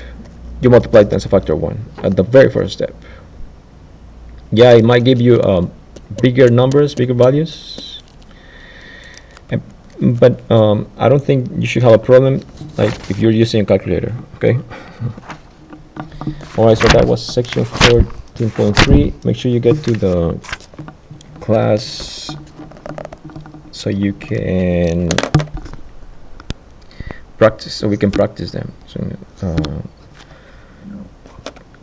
you multiply times a factor of 1 at the very first step. Yeah, it might give you bigger numbers, bigger values, but I don't think you should have a problem like if you're using a calculator. Okay. Alright, so that was section 14.3. Make sure you get to the class so you can practice, so we can practice them. So,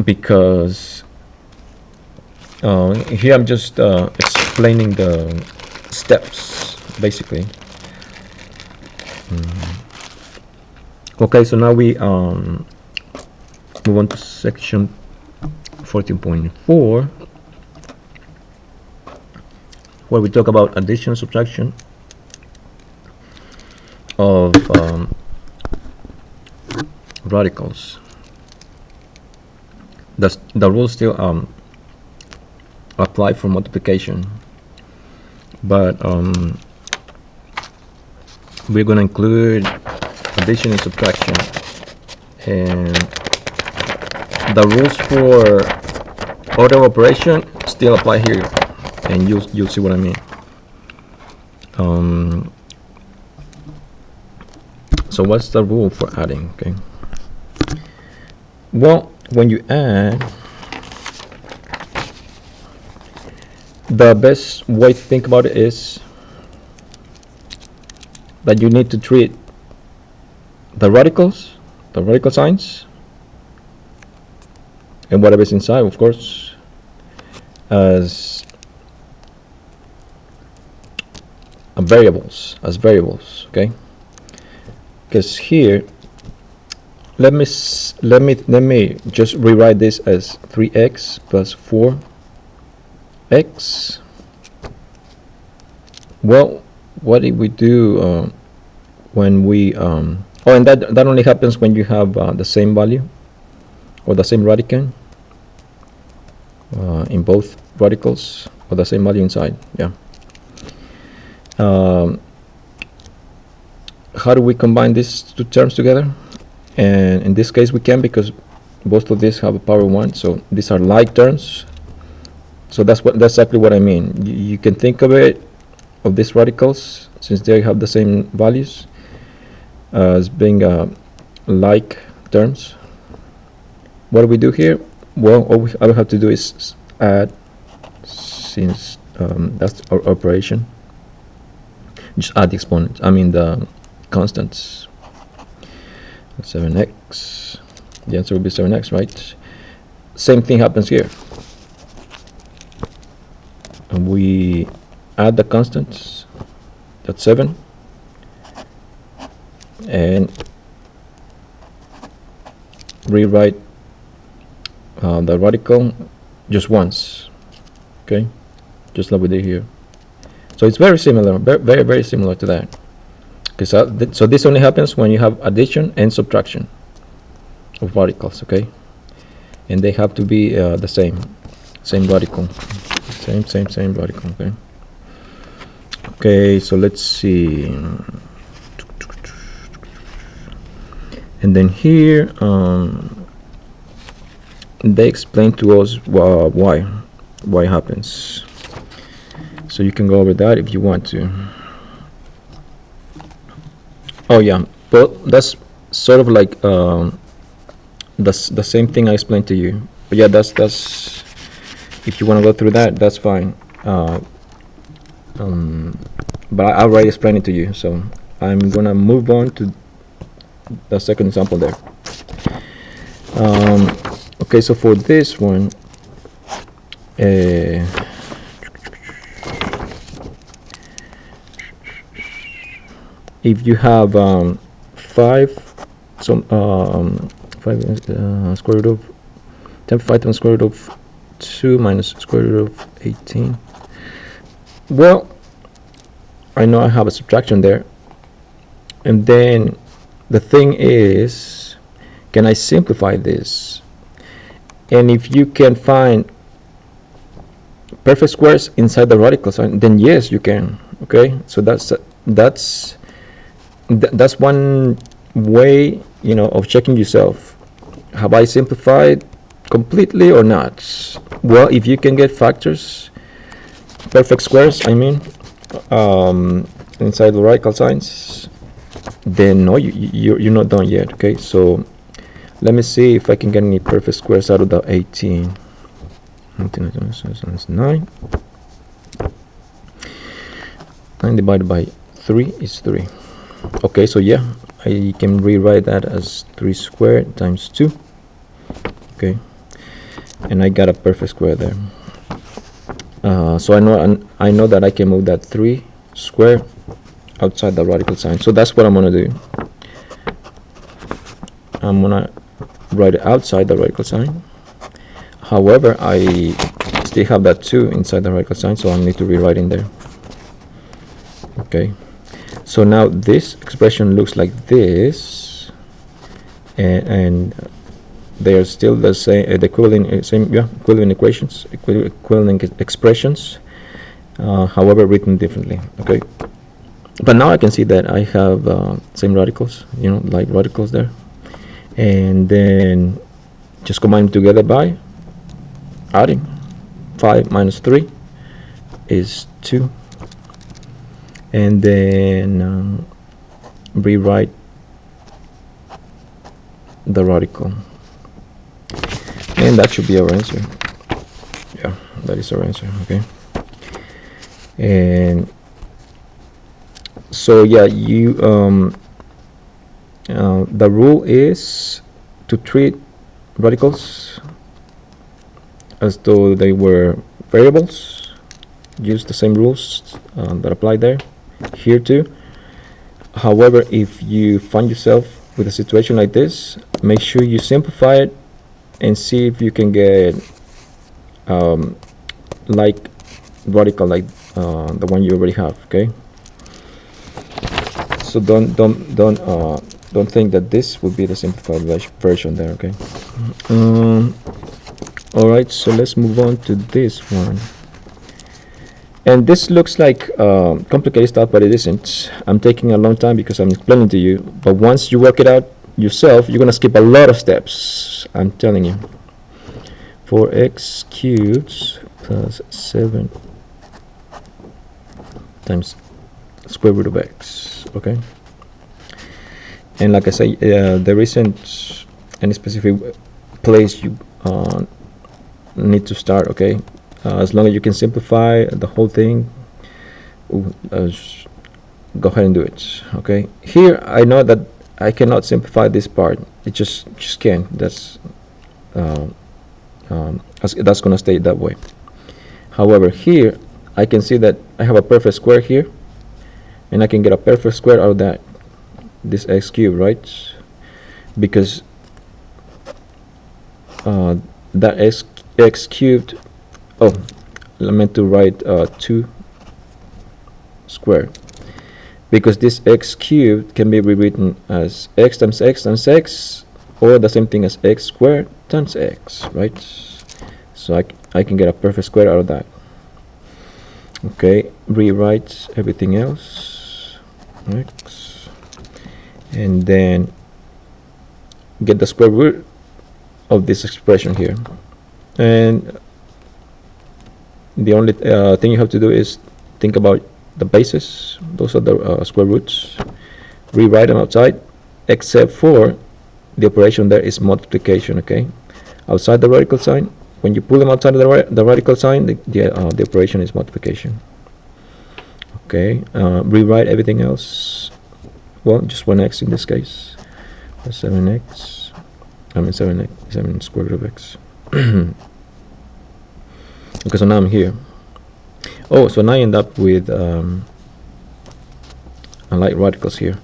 because here I'm just explaining the steps basically. Okay, so now we move on to section 14.4, where we talk about addition and subtraction of radicals. The rules still apply for multiplication, but we're going to include addition and subtraction, and the rules for order operation still apply here, and you'll see what I mean. So what's the rule for adding? Okay, well, when you add, the best way to think about it is that you need to treat the radical signs, and whatever's inside, of course, as variables. Okay, because here, let me just rewrite this as 3x plus 4x. Well, what did we do when we oh, and that only happens when you have the same value or the same radicand in both radicals, or the same value inside. Yeah. How do we combine these two terms together? And in this case we can, because both of these have a power 1, so these are like terms. So that's exactly what I mean. You can think of it, of these radicals, since they have the same values, as being like terms. What do we do here? Well, all I have to do is add, since that's our operation. Just add the exponents, I mean the constants. 7x, the answer will be 7x, right? Same thing happens here, and we add the constants. That's 7, and rewrite the radical just once. Okay, just like we did here. So it's very similar, very similar to that. Okay, so this only happens when you have addition and subtraction of radicals. Okay, and they have to be the same radical, same radical. Okay. Okay, so let's see. And then here they explain to us why it happens. So you can go over that if you want to. Oh yeah, but that's sort of like the same thing I explained to you. But yeah, that's if you want to go through that, that's fine. But I already explained it to you, so I'm gonna move on to the second example there. Okay, so for this one, if you have 5, so 5 square root of 10 times square root of 2 minus square root of 18. Well, I know I have a subtraction there, and then the thing is, can I simplify this? And if you can find perfect squares inside the radical sign, then yes, you can. Okay, so that's one way, of checking yourself. Have I simplified completely or not? Well, if you can get factors, perfect squares, I mean, inside the radical signs, then no, you're not done yet. Okay, so let me see if I can get any perfect squares out of the 18. 9. 9 divided by 3 is 3. Okay, so yeah, I can rewrite that as 3 squared times 2. Okay, and I got a perfect square there. So I know that I can move that 3 square outside the radical sign. So that's what I'm gonna do. I'm gonna write it outside the radical sign. However, I still have that 2 inside the radical sign, so I need to rewrite in there. Okay, so now this expression looks like this, and they are still the same, the equivalent equations, equivalent expressions, however written differently. Okay, but now I can see that I have same radicals, like radicals there, and then just combine them together by adding. 5 minus 3 is 2, and then rewrite the radical, and that should be our answer. Yeah, that is our answer. Okay, and so yeah, the rule is to treat radicals as though they were variables. Use the same rules that apply there here too. However, if you find yourself with a situation like this, make sure you simplify it and see if you can get like radical like the one you already have. Okay, so don't think that this would be the simplified version there. Okay. All right, so let's move on to this one. And this looks like complicated stuff, but it isn't. I'm taking a long time because I'm explaining to you, but once you work it out yourself, you're gonna skip a lot of steps, I'm telling you. 4x cubed plus 7 times square root of x. Okay, and like I say, there isn't any specific place you need to start. Okay, as long as you can simplify the whole thing, go ahead and do it. Okay, here I know that I cannot simplify this part. It just can't. That's gonna stay that way. However, here I can see that I have a perfect square here, and I can get a perfect square out of that, this x cubed, right? Because that x cubed, oh, I meant to write 2 squared, because this x cubed can be rewritten as x times x times x, or the same thing as x squared times x, right? So I can get a perfect square out of that. Okay, rewrite everything else, x, and then get the square root of this expression here, and the only thing you have to do is think about the bases. Those are the square roots. Rewrite them outside, except for the operation there is multiplication. Okay, outside the radical sign, when you pull them outside of the radical sign, the operation is multiplication. Okay, rewrite everything else. Well, just 1x in this case. 7x. I mean 7 square root of x. Okay, so now I'm here. Oh, so now I end up with like radicals here.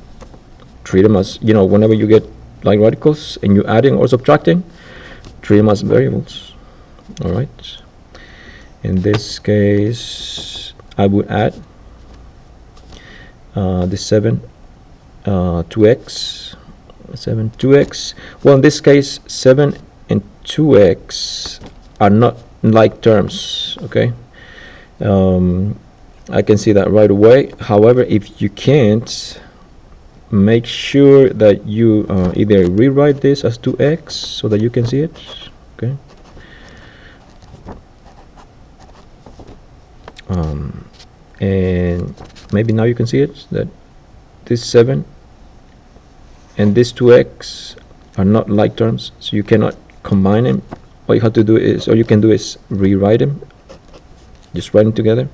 Treat them as, whenever you get like radicals and you're adding or subtracting, treat them as variables. All right. In this case, I would add the 7 2x 7 2x. Well, in this case, 7 and 2x are not like terms. Okay, I can see that right away. However, if you can't, make sure that you either rewrite this as 2x so that you can see it. Okay. And maybe now you can see it, that this 7 and this 2x are not like terms, so you cannot combine them. All you have to do is, all you can do is rewrite them, just write them together.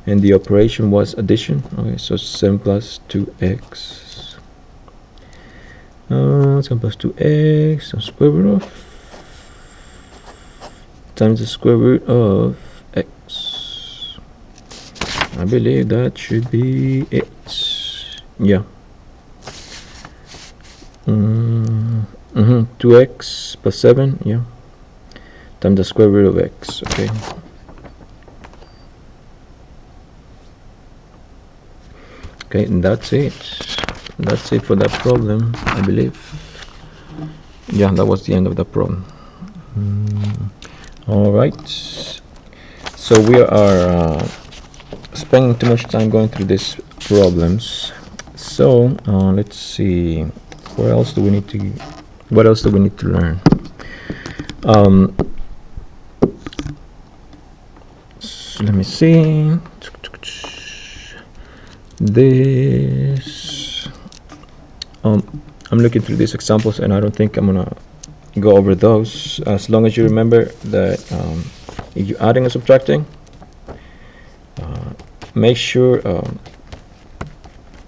And the operation was addition. Okay, so 7 plus 2x, 7 plus 2x, so square root of times the square root of x. I believe that should be it. Yeah. 2x plus 7, yeah, times the square root of x. Okay. Okay, and that's it. That's it for that problem, I believe. Yeah, that was the end of the problem. All right. So we are spending too much time going through these problems. So let's see. What else do we need to learn? So let me see. This I'm looking through these examples, and I don't think I'm gonna go over those, as long as you remember that if you're adding or subtracting, make sure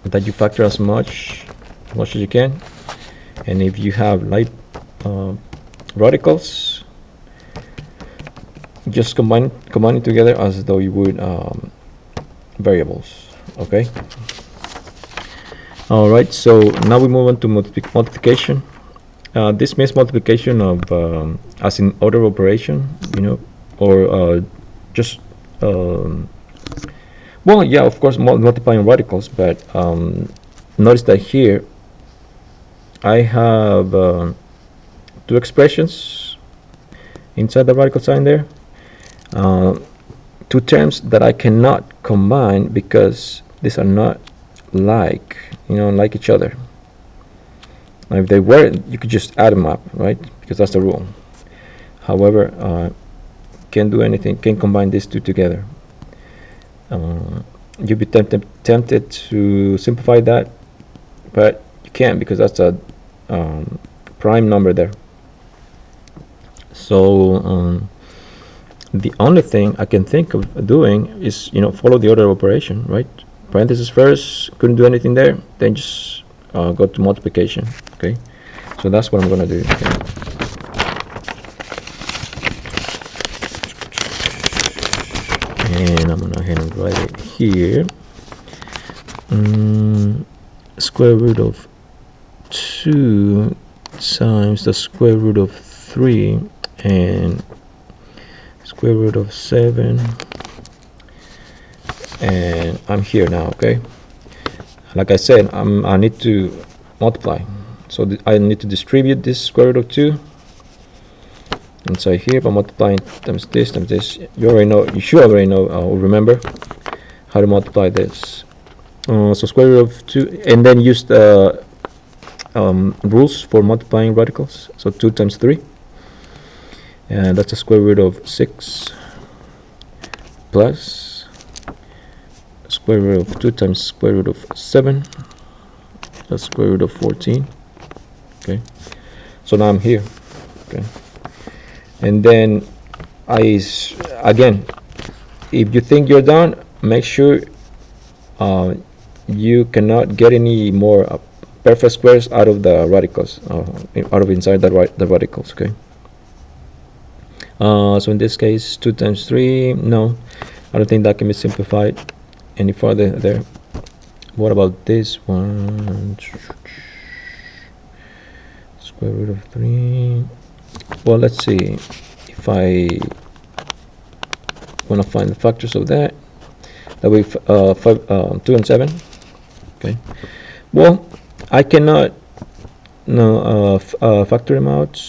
that you factor as much as you can. And if you have like radicals, just combine it together as though you would variables. Okay. All right, so now we move on to multiplication. This means multiplication of as in order operation, you know, or just well, yeah, of course, multiplying radicals, but notice that here I have two expressions inside the radical sign there, two terms that I cannot combine because these are not like each other. Now, if they were, you could just add them up, right? Because that's the rule. However, can't do anything, can't combine these two together. You'd be tempted to simplify that, but you can't, because that's a prime number there. So the only thing I can think of doing is follow the order of operation, right? Parentheses first, couldn't do anything there, then just go to multiplication. Okay, so that's what I'm gonna do. Okay. And I'm gonna go ahead and write it here. Square root of 2 times the square root of 3 and square root of 7, and I'm here now. Okay, like I said, I need to multiply, so I need to distribute this square root of 2 inside here by multiplying times this. You already know, you should already know or remember how to multiply this. So square root of 2, and then use the rules for multiplying radicals. So 2 times 3, and that's a square root of 6 plus square root of 2 times square root of 7, that's square root of 14. Okay, so now I'm here. Okay, and then again, if you think you're done, make sure you cannot get any more perfect squares out of the radicals, inside the radicals. Okay. So in this case, 2 times 3, no, I don't think that can be simplified any further there. What about this one? Square root of 3. Well, let's see if I want to find the factors of that. That way, 2 and 7. Okay. Well, I cannot factor them out.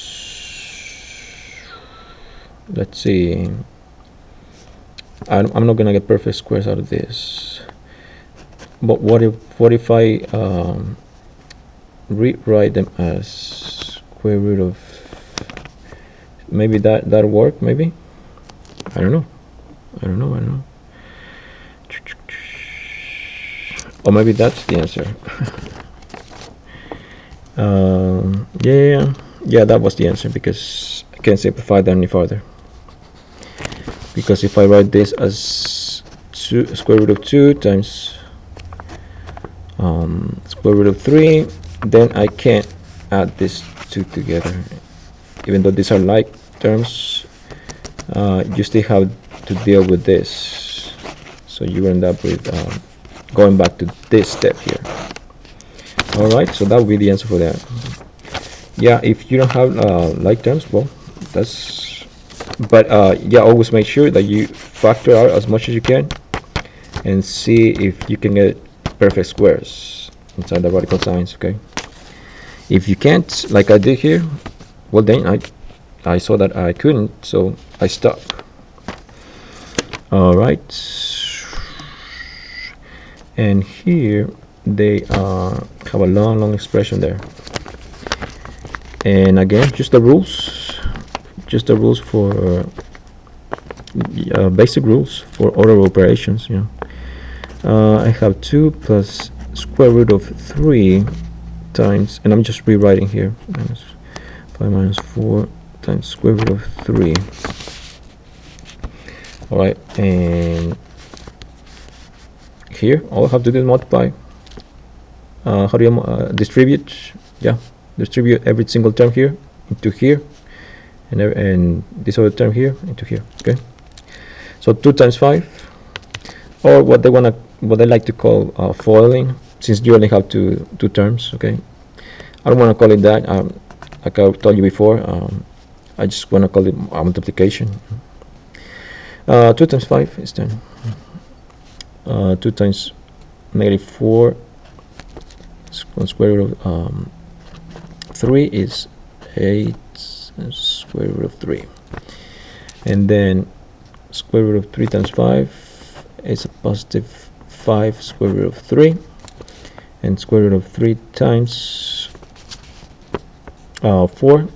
Let's see. I'm not gonna get perfect squares out of this. But what if I rewrite them as square root of, maybe that'll work, maybe? I don't know. Or maybe that's the answer. Yeah, that was the answer, because I can't simplify that any further. Because if I write this as square root of 2 times square root of 3, then I can't add these two together. Even though these are like terms, you still have to deal with this. So you end up with going back to this step here. Alright, so that will be the answer for that. Yeah, if you don't have like terms, well, that's, but yeah, always make sure that you factor out as much as you can and see if you can get perfect squares inside the radical signs. Okay, if you can't, like I did here, well, then I saw that I couldn't, so I stopped. Alright, and here they have a long expression there, and again, just the rules for basic rules for order operations. You know, I have 2 plus square root of 3 times, and I'm just rewriting here, minus 5 minus 4 times square root of 3. Alright, and here all I have to do is multiply. How do you distribute? Yeah, distribute every single term here into here, and this other term here into here. Okay, so 2 times 5, or what they like to call foiling, since you only have two terms. Okay, I don't want to call it that. Like I told you before, I just want to call it multiplication. 2 times 5 is 10. 2 times -4 square root of 3 is 8 square root of 3, and then square root of 3 times 5 is a positive 5 square root of 3, and square root of 3 times 4,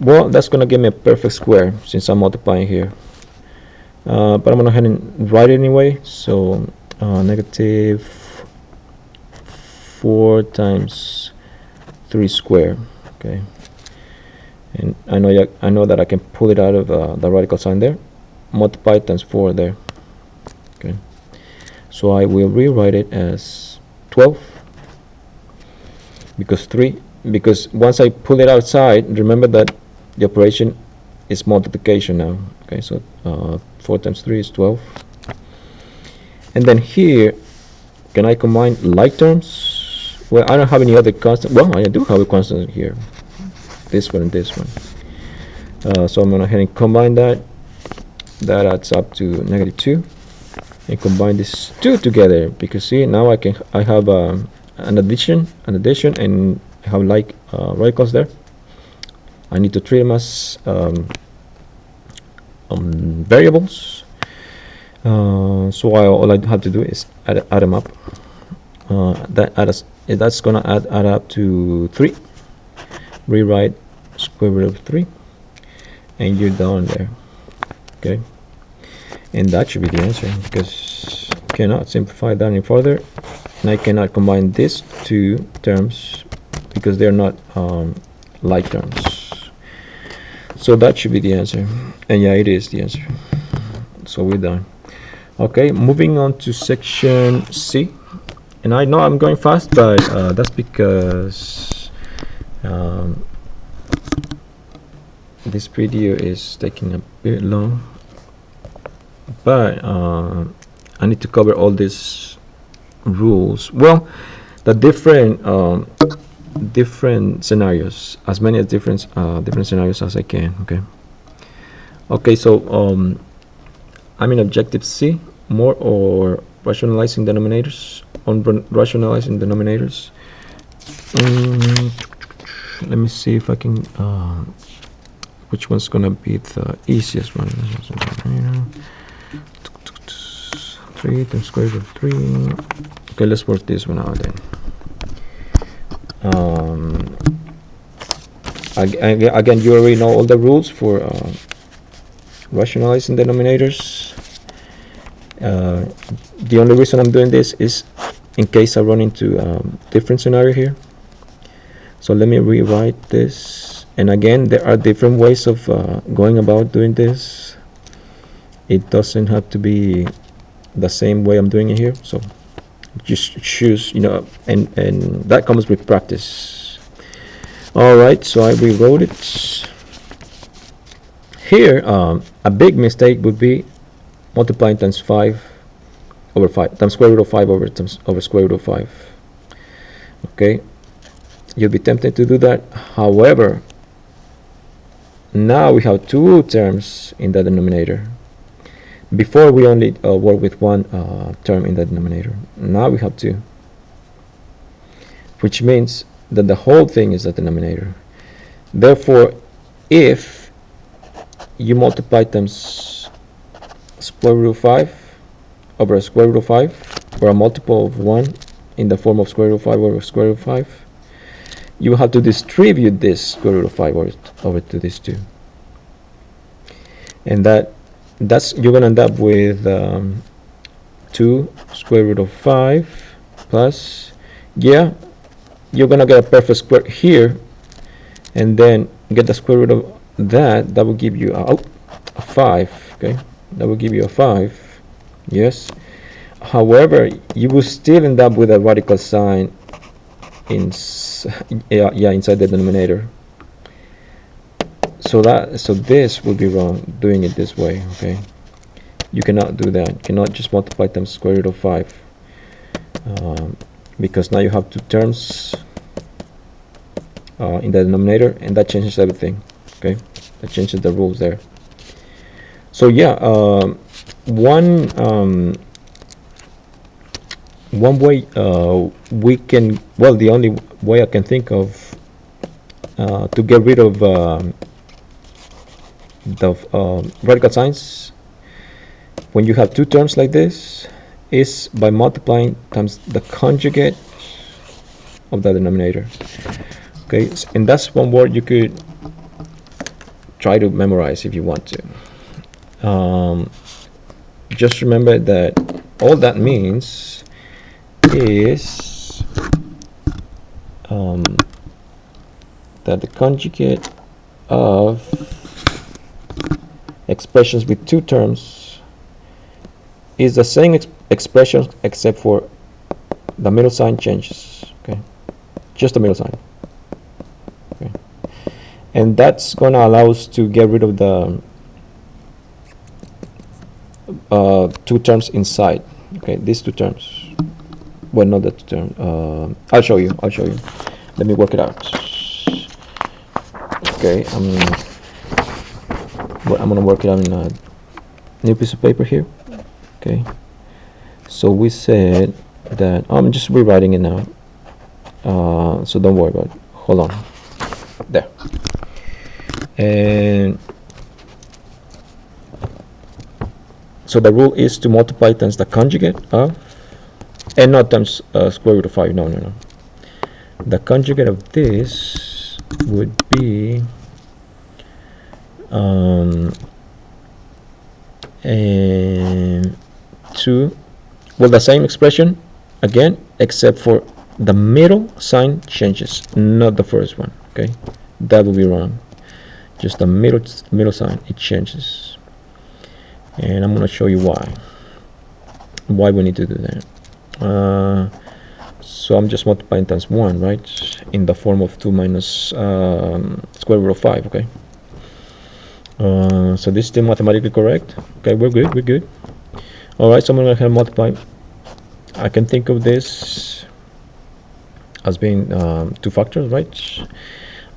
well, that's gonna give me a perfect square since I'm multiplying here, but I'm gonna go ahead and write it anyway. So negative 4 times 3 square. Okay, and I know that I can pull it out of the radical sign there, multiply times 4 there. Okay, so I will rewrite it as 12, because once I pull it outside, remember that the operation is multiplication now. Okay, so 4 times 3 is 12, and then here, can I combine like terms? Well, I don't have any other constant. Well, I do have a constant here, this one and this one. So I'm going to go ahead and combine that. That adds up to -2, and combine these two together, because see, now I have an addition, and I have like radicals there. I need to treat them as variables. So all I have to do is add them up. That's gonna add up to 3. Rewrite square root of 3, and you're done there. Okay, and that should be the answer, because I cannot simplify that any further, and I cannot combine these two terms because they're not like terms. So that should be the answer, and yeah, it is the answer. So we're done. Okay, moving on to section C. And I know I'm going fast, but that's because this video is taking a bit long, but I need to cover all these rules. Well, the different scenarios, as many as different scenarios as I can. Okay, so I'm in objective C, more or rationalizing denominators. On rationalizing denominators, let me see if I can which one's gonna be the easiest one. 3 times square root of 3. Okay, let's work this one out then. Again, you already know all the rules for rationalizing denominators. The only reason I'm doing this is in case I run into different scenario here. So let me rewrite this. And again, there are different ways of going about doing this. It doesn't have to be the same way I'm doing it here. So just choose, and that comes with practice. All right, so I rewrote it. Here, a big mistake would be multiplying times 5 over 5, times square root of 5 over square root of 5. Okay, you'll be tempted to do that. However, now we have two terms in the denominator. Before we only work with one term in the denominator. Now we have two, which means that the whole thing is the denominator. Therefore, if you multiply times square root of 5 over a square root of 5, or a multiple of 1 in the form of square root of 5 over square root of 5, you have to distribute this square root of 5 over to these two. And that's you're going to end up with 2 square root of 5 plus, yeah, you're going to get a perfect square here, and then get the square root of that will give you a 5. Okay, that will give you a 5. Yes. However, you will still end up with a radical sign inside the denominator. So this would be wrong, doing it this way. Okay, you cannot do that. You cannot just multiply times square root of 5, because now you have two terms in the denominator, and that changes everything. Okay, that changes the rules there. So yeah, one way we can, well, the only way I can think of to get rid of the radical signs when you have two terms like this is by multiplying times the conjugate of the denominator. Okay, and that's one word you could try to memorize if you want to. Just remember that all that means is that the conjugate of expressions with two terms is the same expression except for the middle sign changes. Okay, just the middle sign. Okay, and that's going to allow us to get rid of the two terms inside. Okay, these two terms. Well, not the two terms. I'll show you. Let me work it out. Okay, I'm gonna work it out in a new piece of paper here. Okay, so we said that I'm just rewriting it now, so don't worry about it. Hold on, there. And so the rule is to multiply times the conjugate of, and not times square root of 5. No. The conjugate of this would be and 2, well, the same expression again, except for the middle sign changes, not the first one. Okay, that will be wrong. Just the middle sign, it changes, and I'm going to show you why we need to do that. So I'm just multiplying times 1, right, in the form of 2 minus square root of 5. Okay, so this is still mathematically correct. Okay, we're good. All right, so I'm going to multiply. I can think of this as being 2 factors, right? I'm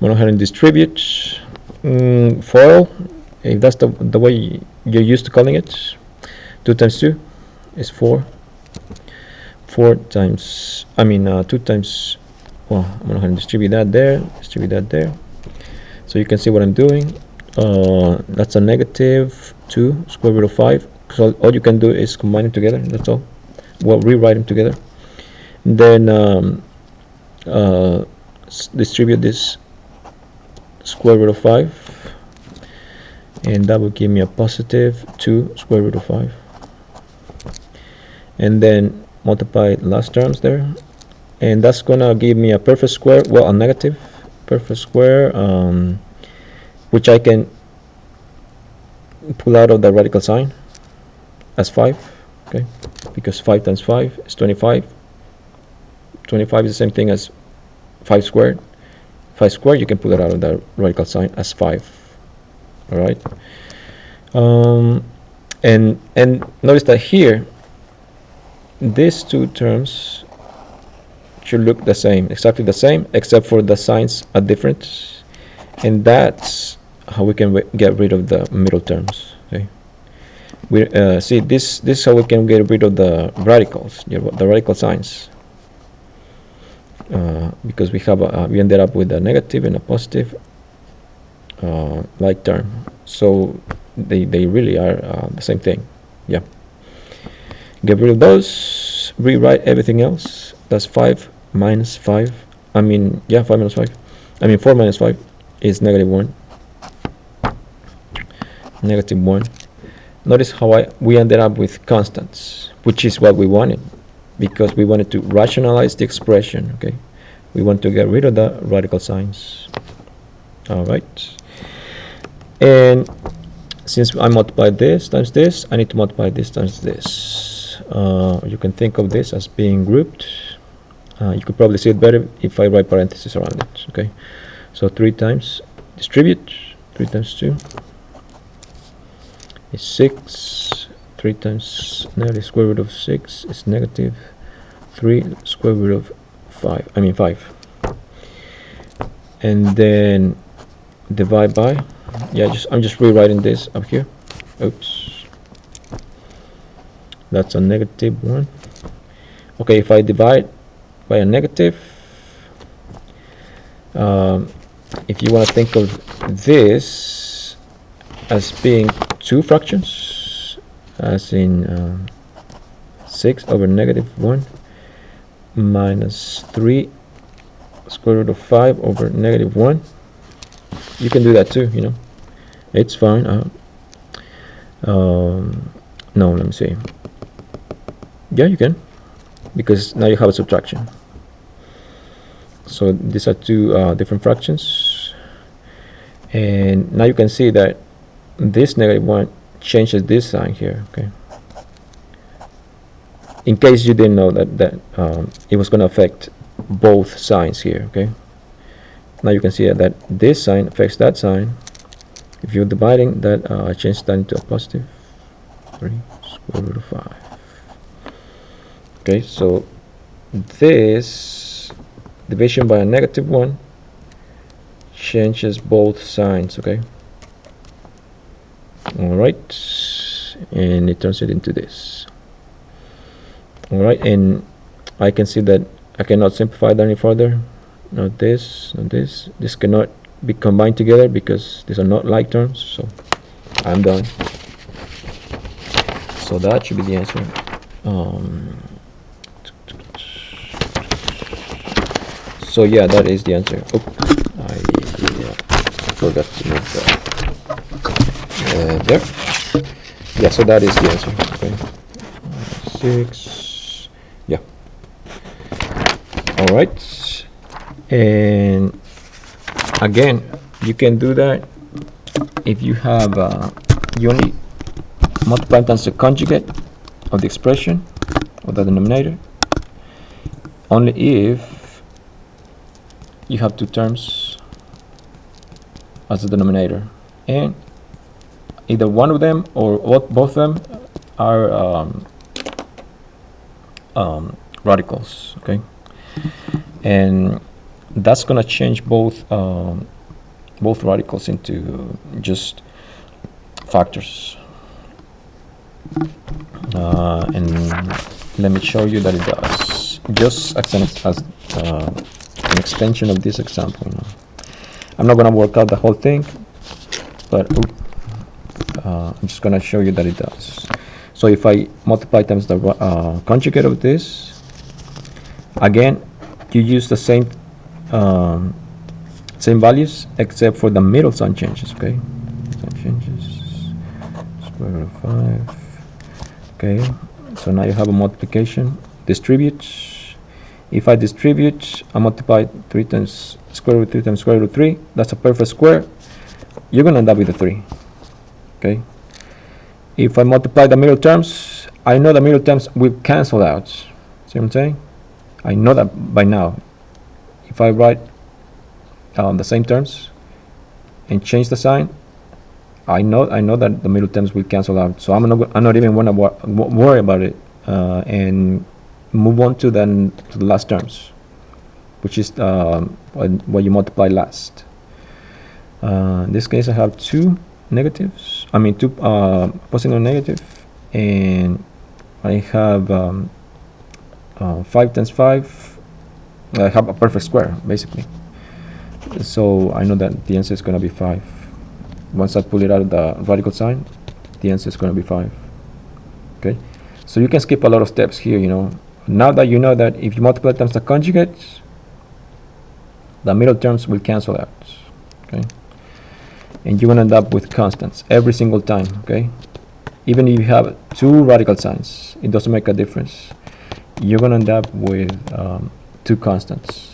going to go ahead and distribute FOIL, if that's the way you're used to calling it. 2 times 2 is 4. 2 times, well, I'm going to go ahead and distribute that there. So you can see what I'm doing. That's a negative 2 square root of 5 So all you can do is combine them together. That's all. Well, rewrite them together. Then distribute this square root of 5, and that will give me a positive 2 square root of 5. And then multiply last terms there, and that's gonna give me a perfect square, well, a negative perfect square, which I can pull out of the radical sign as 5, okay, because 5 times 5 is 25. 25 is the same thing as 5 squared. 5 squared, you can pull it out of the radical sign as 5. All right. And notice that here these two terms should look the same, exactly the same, except for the signs are different, and that's how we can get rid of the middle terms. Okay, we see this is how we can get rid of the radicals, the radical signs, because we ended up with a negative and a positive like term, so they really are the same thing. Yeah, get rid of those, rewrite everything else. That's 5 minus 5. 5 minus 5. 4 minus 5 is negative 1. Negative 1. Notice how we ended up with constants, which is what we wanted, because we wanted to rationalize the expression. Okay, we want to get rid of the radical signs. All right, and since I multiplied this times this, I need to multiply this times this. You can think of this as being grouped. You could probably see it better if I write parentheses around it. Okay, so 3 times distribute, 3 times 2 is 6. 3 times negative square root of 6 is negative 3 square root of 5. 5. And then divide by, I'm just rewriting this up here. Oops, that's a negative 1. Okay, if I divide by a negative, if you want to think of this as being 2 fractions, as in 6 over negative 1 minus 3 square root of 5 over negative 1, you can do that too, it's fine. No, let me see. Yeah, you can, because now you have a subtraction. So these are 2 different fractions, and now you can see that this negative 1 changes this sign here. Okay, in case you didn't know that it was going to affect both signs here. Okay, now you can see that this sign affects that sign. If you're dividing that, I change that into a positive 3 square root of 5. Okay, so this division by a negative 1 changes both signs. Okay, all right, and it turns it into this. All right, and I can see that I cannot simplify that any further. Not this, not this. This cannot be combined together because these are not like terms, so I'm done. So that should be the answer. So yeah, that is the answer. Oh, I forgot to move that there. Yeah, so that is the answer. Okay, 6. Yeah. All right, and again, you can do that if you have you only multiply times the conjugate of the expression or the denominator, only if you have 2 terms as the denominator, and either one of them or both of them are radicals. Okay, and that's gonna change both radicals into just factors, and let me show you that it does, just as an extension of this example. I'm not gonna work out the whole thing, but I'm just gonna show you that it does. So if I multiply times the conjugate of this, again, you use the same values except for the middle sign changes. Okay, sign changes. Square root of 5. Okay, so now you have a multiplication. Distribute. If I distribute, I multiply 3 times square root 3 times square root 3. That's a perfect square. You're gonna end up with a 3. Okay. If I multiply the middle terms, I know the middle terms will cancel out. See what I'm saying? I know that by now. If I write the same terms and change the sign, I know that the middle terms will cancel out. So I'm not even gonna worry about it and move on to the last terms, which is what you multiply last. In this case, I have two negatives. I mean, two positive and negative, and I have 5 times 5. I have a perfect square, basically. So I know that the answer is going to be 5. Once I pull it out of the radical sign, the answer is going to be 5. Okay, so you can skip a lot of steps here. Now that you know that if you multiply times the conjugate, the middle terms will cancel out. Okay, and you're going to end up with constants every single time. Okay, even if you have two radical signs, it doesn't make a difference. You're going to end up with two constants.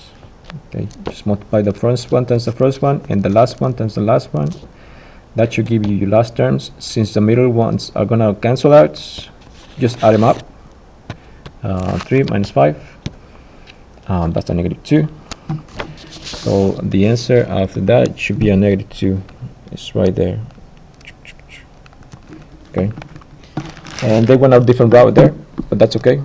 Okay, just multiply the first one times the first one and the last one times the last one. That should give you your last terms. Since the middle ones are going to cancel out, just add them up. 3 minus 5, that's a negative 2. So the answer after that should be a negative 2. It's right there. Okay, and they went a different route there, but that's okay.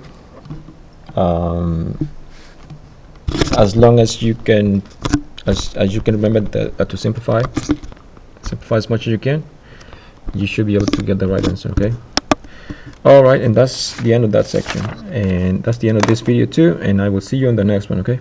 As long as you can, as you can remember to simplify as much as you can, you should be able to get the right answer. Okay. All right, and that's the end of that section, and that's the end of this video too, and I will see you on the next one. Okay.